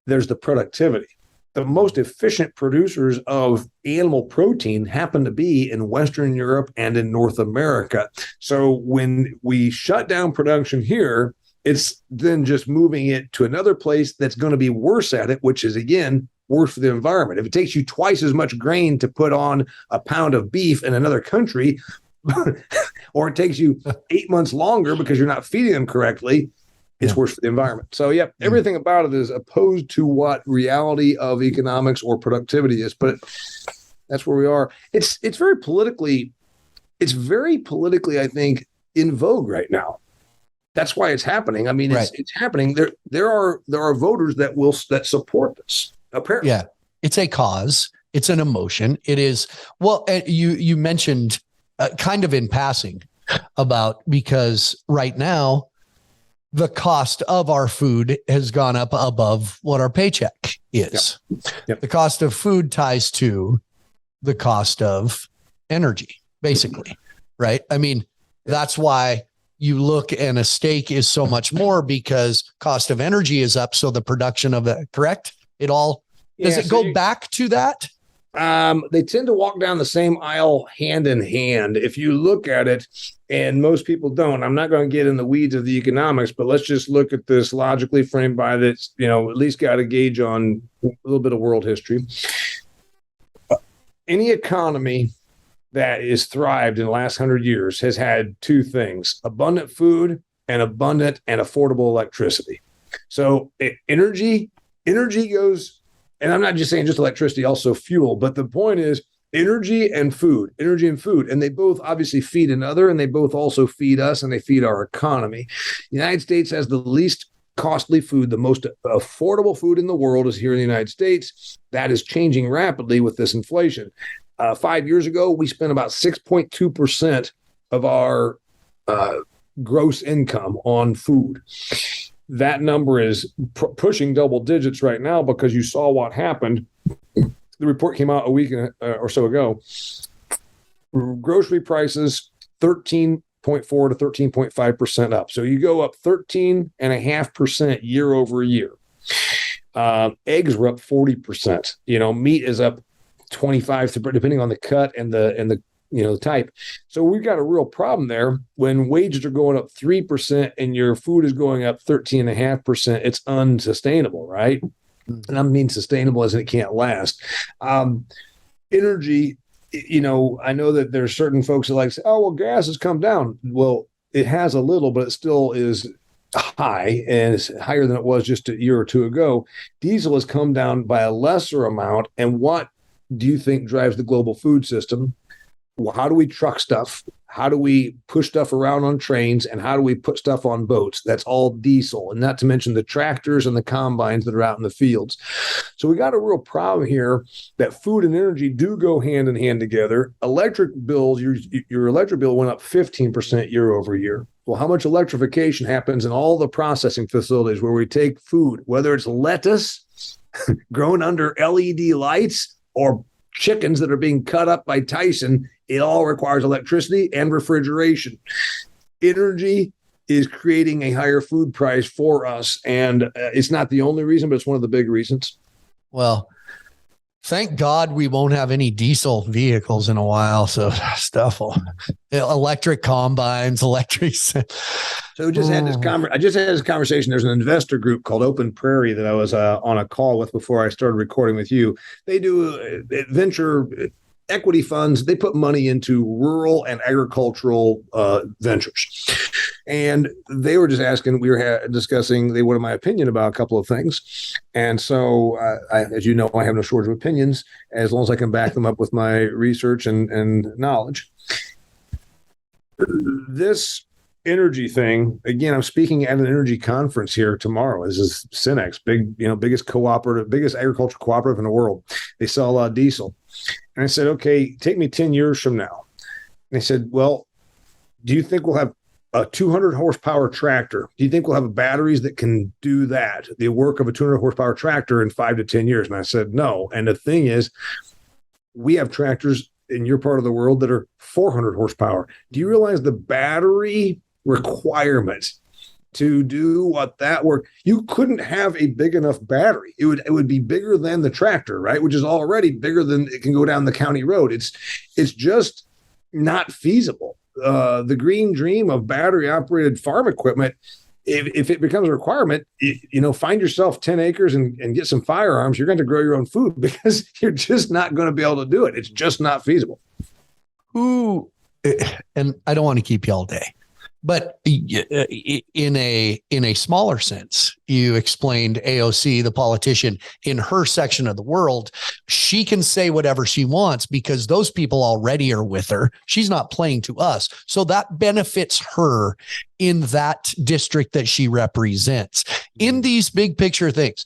there's the productivity. The most efficient producers of animal protein happen to be in Western Europe and in North America. So when we shut down production here, it's then just moving it to another place that's going to be worse at it, which is, again, worse for the environment. If it takes you twice as much grain to put on a pound of beef in another country, or it takes you 8 months longer because you're not feeding them correctly, it's worse for the environment. So, yeah, everything about it is opposed to what reality of economics or productivity is. But that's where we are. It's very politically, I think, in vogue right now. That's why it's happening. I mean, it's happening. There are voters that support this. Apparently, yeah, it's a cause. It's an emotion. It is. Well, you mentioned kind of in passing about, because right now, the cost of our food has gone up above what our paycheck is. Yep. The cost of food ties to the cost of energy, basically, right? I mean, that's why you look and a steak is so much more, because cost of energy is up. So the production of it, correct? Does it go back to that? They tend to walk down the same aisle hand in hand. If you look at it, and most people don't, I'm not going to get in the weeds of the economics, but let's just look at this logically framed by this, at least got a gauge on a little bit of world history. Any economy that is thrived in the last 100 years has had two things: abundant food and abundant and affordable electricity. So energy goes, and I'm not just saying just electricity, also fuel, but the point is energy and food, and they both obviously feed another, and they both also feed us, and they feed our economy. The United States has the least costly food. The most affordable food in the world is here in the United States. That is changing rapidly with this inflation. 5 years ago, we spent about 6.2% of our gross income on food. That number is pushing double digits right now, because you saw what happened. The report came out a week or so ago. Grocery prices 13.4 to 13.5% up. So you go up 13.5% year over year. Eggs were up 40%. Meat is up 25, depending on the cut and the type. So we've got a real problem there. When wages are going up 3% and your food is going up 13.5%, it's unsustainable, right? And I mean sustainable as in it can't last. Energy, I know that there's certain folks that like say, oh, well, gas has come down. Well, it has a little, but it still is high, and it's higher than it was just a year or two ago. Diesel has come down by a lesser amount. And what do you think drives the global food system? Well, how do we truck stuff? How do we push stuff around on trains? And how do we put stuff on boats? That's all diesel, and not to mention the tractors and the combines that are out in the fields. So we got a real problem here that food and energy do go hand in hand together. Electric bills, your electric bill went up 15% year over year. Well, how much electrification happens in all the processing facilities where we take food, whether it's lettuce grown under LED lights or chickens that are being cut up by Tyson? It all requires electricity and refrigeration. Energy is creating a higher food price for us. And it's not the only reason, but it's one of the big reasons. Well, thank God we won't have any diesel vehicles in a while. So stuff will electric combines, electric. So we just had this I just had this conversation. There's an investor group called Open Prairie that I was on a call with before I started recording with you. They do venture equity funds. They put money into rural and agricultural ventures. And they were just asking, we were discussing, they wanted my opinion about a couple of things. And so, as you know, I have no shortage of opinions as long as I can back them up with my research and knowledge. This energy thing, again, I'm speaking at an energy conference here tomorrow. This is Cinex, biggest agricultural cooperative in the world. They sell a lot of diesel. And I said, okay, take me 10 years from now. And they said, well, do you think we'll have a 200 horsepower tractor? Do you think we'll have batteries that can do that, the work of a 200 horsepower tractor in 5 to 10 years? And I said, no. And the thing is, we have tractors in your part of the world that are 400 horsepower. Do you realize the battery requirements to do what that work? You couldn't have a big enough battery. It would be bigger than the tractor, right? Which is already bigger than it can go down the county road. It's just not feasible. The green dream of battery operated farm equipment, if it becomes a requirement, find yourself 10 acres and get some firearms. You're going to grow your own food because you're just not going to be able to do it. It's just not feasible. And I don't want to keep you all day, but in a smaller sense, you explained AOC, the politician, in her section of the world. She can say whatever she wants because those people already are with her. She's not playing to us. So that benefits her in that district that she represents. In these big picture things,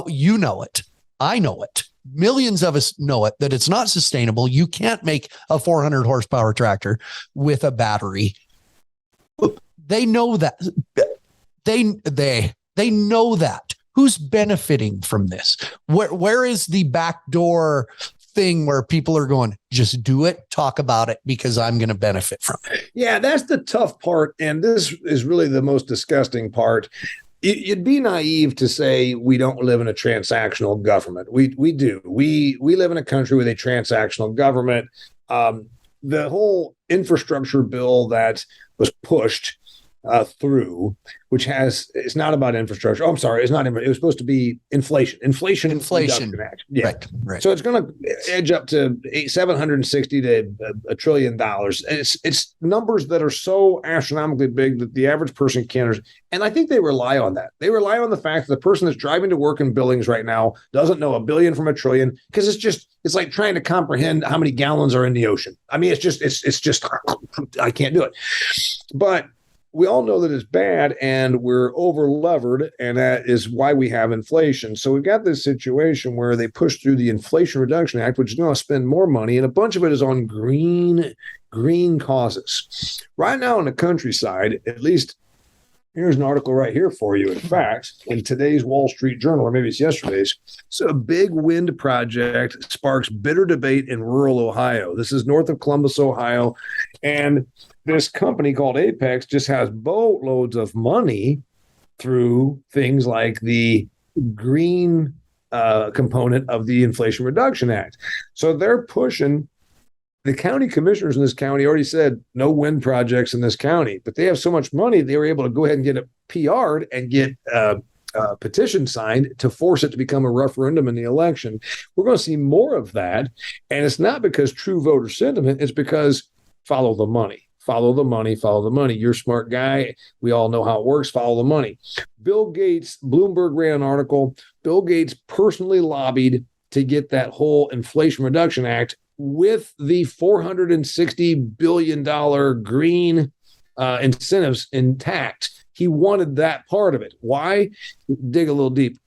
you know it. I know it. Millions of us know it, that it's not sustainable. You can't make a 400 horsepower tractor with a battery. They know that. They know that. Who's benefiting from this? Where is the backdoor thing where people are going, just do it, talk about it, because I'm going to benefit from it? Yeah, that's the tough part. And this is really the most disgusting part. You'd be naive to say we don't live in a transactional government. We do. We live in a country with a transactional government. The whole infrastructure bill that was pushed through, which it's not about infrastructure. Oh, I'm sorry. It's not. It was supposed to be inflation. Inflation. Act. Yeah. Right. So it's going to edge up to $760 to $1 trillion. It's numbers that are so astronomically big that the average person can't. And I think they rely on that. They rely on the fact that the person that's driving to work in Billings right now doesn't know $1 billion from $1 trillion, because it's like trying to comprehend how many gallons are in the ocean. I mean, it's just I can't do it. But we all know that it's bad and we're over levered, and that is why we have inflation. So we've got this situation where they push through the Inflation Reduction Act, which is going to spend more money, and a bunch of it is on green causes. Right now in the countryside, at least, here's an article right here for you. In fact, in today's Wall Street Journal, or maybe it's yesterday's, so a big wind project sparks bitter debate in rural Ohio. This is north of Columbus, Ohio. And this company called Apex just has boatloads of money through things like the green component of the Inflation Reduction Act. So they're pushing. The county commissioners in this county already said no wind projects in this county, but they have so much money, they were able to go ahead and get it PR'd and get a petition signed to force it to become a referendum in the election. We're going to see more of that. And it's not because true voter sentiment, it's because follow the money. Follow the money, follow the money. You're a smart guy. We all know how it works. Follow the money. Bill Gates, Bloomberg ran an article. Bill Gates personally lobbied to get that whole Inflation Reduction Act with the $460 billion green incentives intact. He wanted that part of it. Why? Dig a little deep.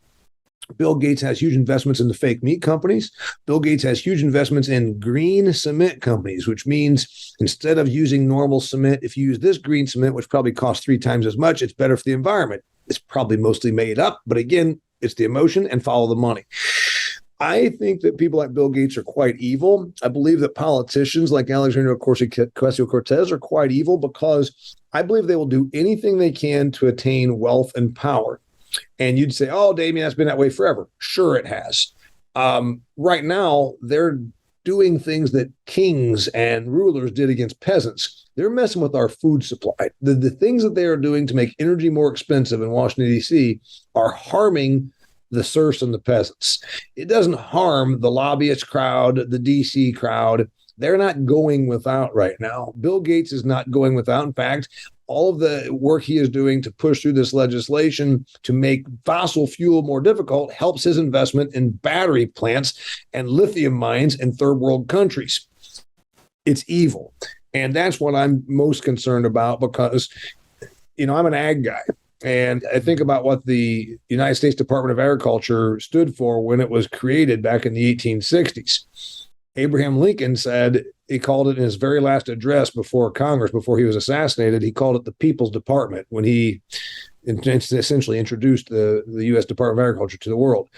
Bill Gates has huge investments in the fake meat companies. Bill Gates has huge investments in green cement companies, which means instead of using normal cement, if you use this green cement, which probably costs 3 times as much, it's better for the environment. It's probably mostly made up, but again, it's the emotion and follow the money. I think that people like Bill Gates are quite evil. I believe that politicians like Alexandria Ocasio-Cortez are quite evil because I believe they will do anything they can to attain wealth and power. And you'd say, oh, Damian, that's been that way forever. Sure, it has. Right now, they're doing things that kings and rulers did against peasants. They're messing with our food supply. The things that they are doing to make energy more expensive in Washington, D.C. are harming the serfs and the peasants. It doesn't harm the lobbyist crowd, the D.C. crowd. They're not going without right now. Bill Gates is not going without. In fact, all of the work he is doing to push through this legislation to make fossil fuel more difficult helps his investment in battery plants and lithium mines in third world countries. It's evil. And that's what I'm most concerned about because, I'm an ag guy. And I think about what the United States Department of Agriculture stood for when it was created back in the 1860s. Abraham Lincoln said, he called it in his very last address before Congress, before he was assassinated, he called it the People's Department when he essentially introduced the U.S. Department of Agriculture to the world.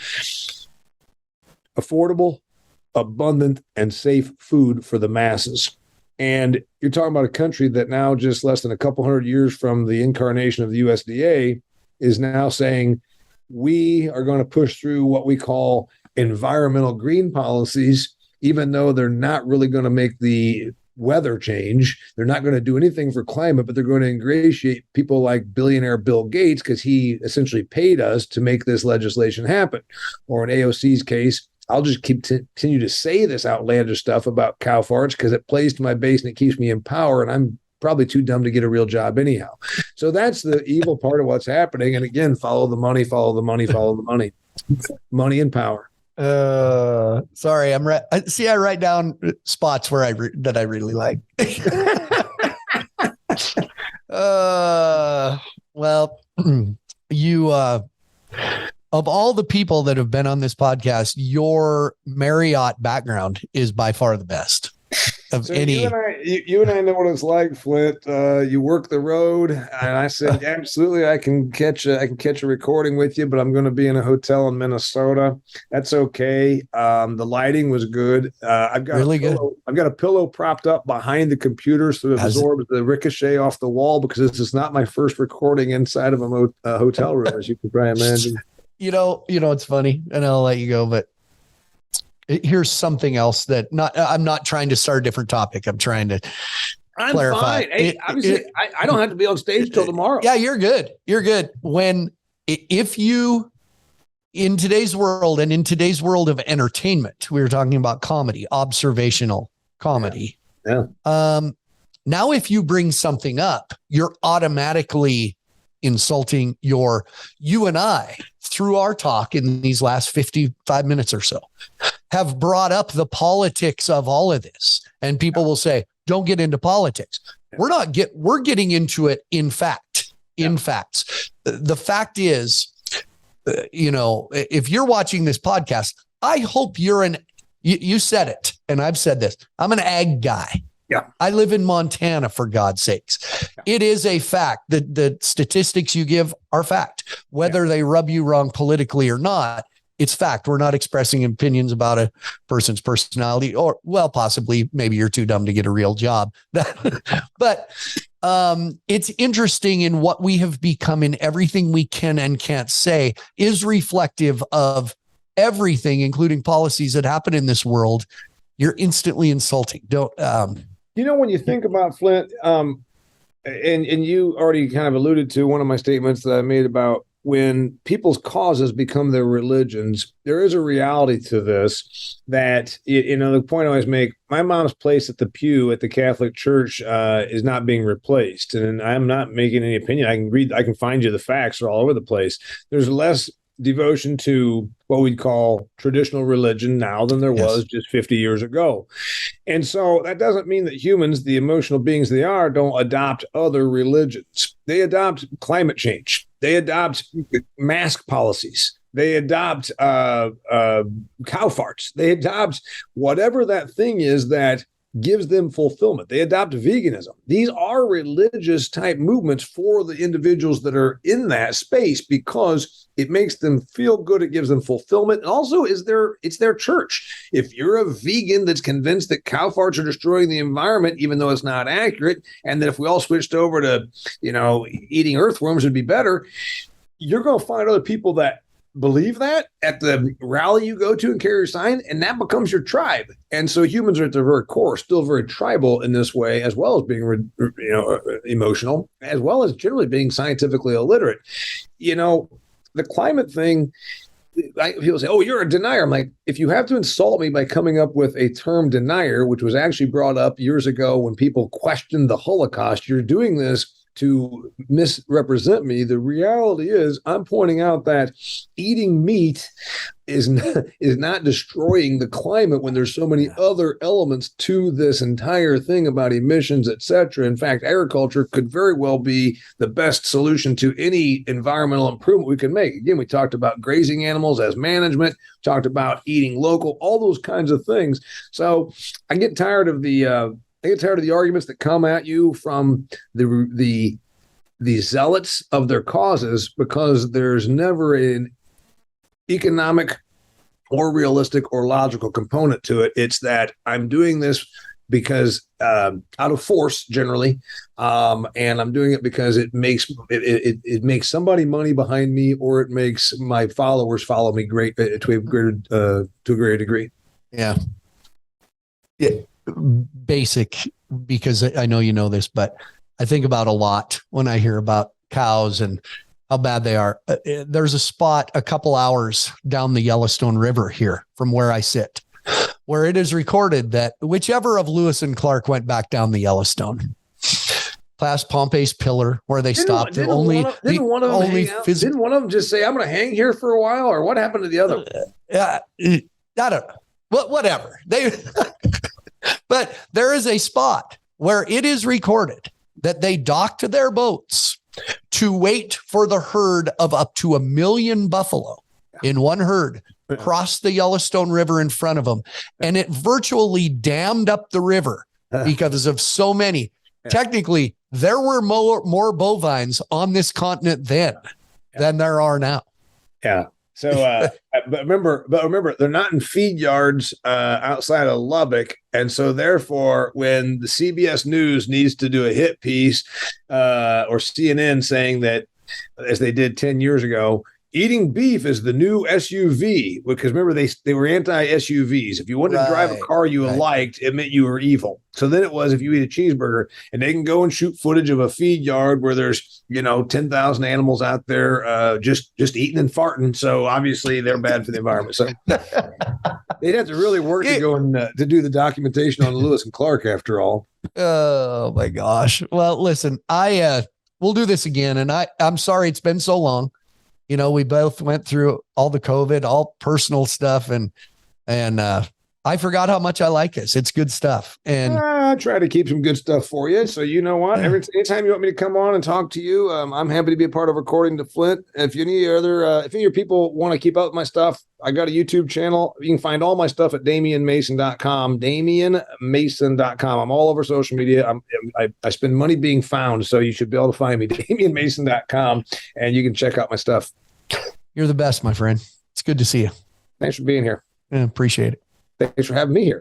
Affordable, abundant, and safe food for the masses. And you're talking about a country that now, just less than a couple hundred years from the incarnation of the USDA, is now saying we are going to push through what we call environmental green policies, even though they're not really going to make the weather change. They're not going to do anything for climate, but they're going to ingratiate people like billionaire Bill Gates because he essentially paid us to make this legislation happen. Or in AOC's case, I'll just continue to say this outlandish stuff about cow farts because it plays to my base and it keeps me in power, and I'm probably too dumb to get a real job anyhow. So that's the evil part of what's happening. And again, follow the money, follow the money, follow the money. Money and power. Sorry, I write down spots where that I really like. Well, you of all the people that have been on this podcast, your Marriott background is by far the best of so any. You and I know what it's like, Flint. You work the road, and I said, absolutely, I can catch a recording with you, but I'm going to be in a hotel in Minnesota. That's okay. The lighting was good. I've got a pillow propped up behind the computer so it absorbs the ricochet off the wall because this is not my first recording inside of a hotel room, as you can probably imagine. It's funny, and I'll let you go, but here's something else that I'm not trying to start a different topic. I'm trying to clarify. Fine. Hey, I don't have to be on stage till tomorrow. Yeah, you're good. You're good. If you, in today's world and in today's world of entertainment, we were talking about comedy, observational comedy. Yeah. Now, if you bring something up, you're automatically insulting you and I, through our talk in these last 55 minutes or so, have brought up the politics of all of this. And people will say, don't get into politics. We're getting into it in fact, in facts. The fact is, if you're watching this podcast, I hope you said it. And I've said this, I'm an ag guy. Yeah. I live in Montana, for God's sakes. Yeah. It is a fact that the statistics you give are fact, whether they rub you wrong politically or not. It's fact. We're not expressing opinions about a person's personality or, well, possibly maybe you're too dumb to get a real job. But it's interesting in what we have become in everything we can and can't say is reflective of everything, including policies that happen in this world. You're instantly insulting. When you think about Flint, and you already kind of alluded to one of my statements that I made about when people's causes become their religions, there is a reality to this that, the point I always make, my mom's place at the pew at the Catholic Church is not being replaced. And I'm not making any opinion. I can find you the facts. They're all over the place. There's less devotion to what we'd call traditional religion now than there was just 50 years ago. And so that doesn't mean that humans, the emotional beings they are, don't adopt other religions. They adopt climate change. They adopt mask policies. They adopt cow farts. They adopt whatever that thing is that gives them fulfillment. They adopt veganism. These are religious type movements for the individuals that are in that space because it makes them feel good. It gives them fulfillment. And also it's their church. If you're a vegan that's convinced that cow farts are destroying the environment, even though it's not accurate, and that if we all switched over to, eating earthworms would be better, you're going to find other people that believe that at the rally you go to and carry your sign, and that becomes your tribe. And so humans are at their very core still very tribal in this way, as well as being emotional, as well as generally being scientifically illiterate. The climate thing, people say, oh, you're a denier. I'm like, if you have to insult me by coming up with a term denier, which was actually brought up years ago when people questioned the Holocaust, you're doing this to misrepresent me. The reality is I'm pointing out that eating meat is not destroying the climate when there's so many other elements to this entire thing about emissions, et cetera. In fact, agriculture could very well be the best solution to any environmental improvement we can make. Again, we talked about grazing animals as management, talked about eating local, all those kinds of things. So I get tired of the arguments that come at you from the zealots of their causes, because there's never an economic or realistic or logical component to it. It's that I'm doing this because out of force generally, and I'm doing it because it makes somebody money behind me, or it makes my followers follow me to a greater degree. Yeah. Basic, because I know you know this, but I think about a lot when I hear about cows and how bad they are. There's a spot a couple hours down the Yellowstone River here from where I sit, where it is recorded that whichever of Lewis and Clark went back down the Yellowstone, past Pompey's Pillar, where they stopped. Didn't one of them just say, I'm going to hang here for a while? Or what happened to the other? I don't know. Whatever. But there is a spot where it is recorded that they docked their boats to wait for the herd of up to 1 million buffalo in one herd cross the Yellowstone River in front of them. And it virtually dammed up the river because of so many. Technically, there were more bovines on this continent then than there are now. Yeah. So, but remember, they're not in feed yards outside of Lubbock, and so therefore, when the CBS News needs to do a hit piece, or CNN saying that, as they did 10 years ago, eating beef is the new SUV, because remember they were anti-SUVs. If you wanted to drive a car you liked, it meant you were evil. So then it was, if you eat a cheeseburger, and they can go and shoot footage of a feed yard where there's 10,000 animals out there just eating and farting. So obviously they're bad for the environment. So they'd have to really work to go and to do the documentation on Lewis and Clark after all. Oh my gosh. Well, listen, we'll do this again, and I'm sorry it's been so long. We both went through all the COVID, all personal stuff, and I forgot how much I like this. It's good stuff. And I try to keep some good stuff for you. So you know what? Anytime you want me to come on and talk to you, I'm happy to be a part of According to Flint. If any of your people want to keep up with my stuff, I got a YouTube channel. You can find all my stuff at DamianMason.com, DamianMason.com. I'm all over social media. I spend money being found, so you should be able to find me, DamianMason.com, and you can check out my stuff. You're the best, my friend. It's good to see you. Thanks for being here. I appreciate it. Thanks for having me here.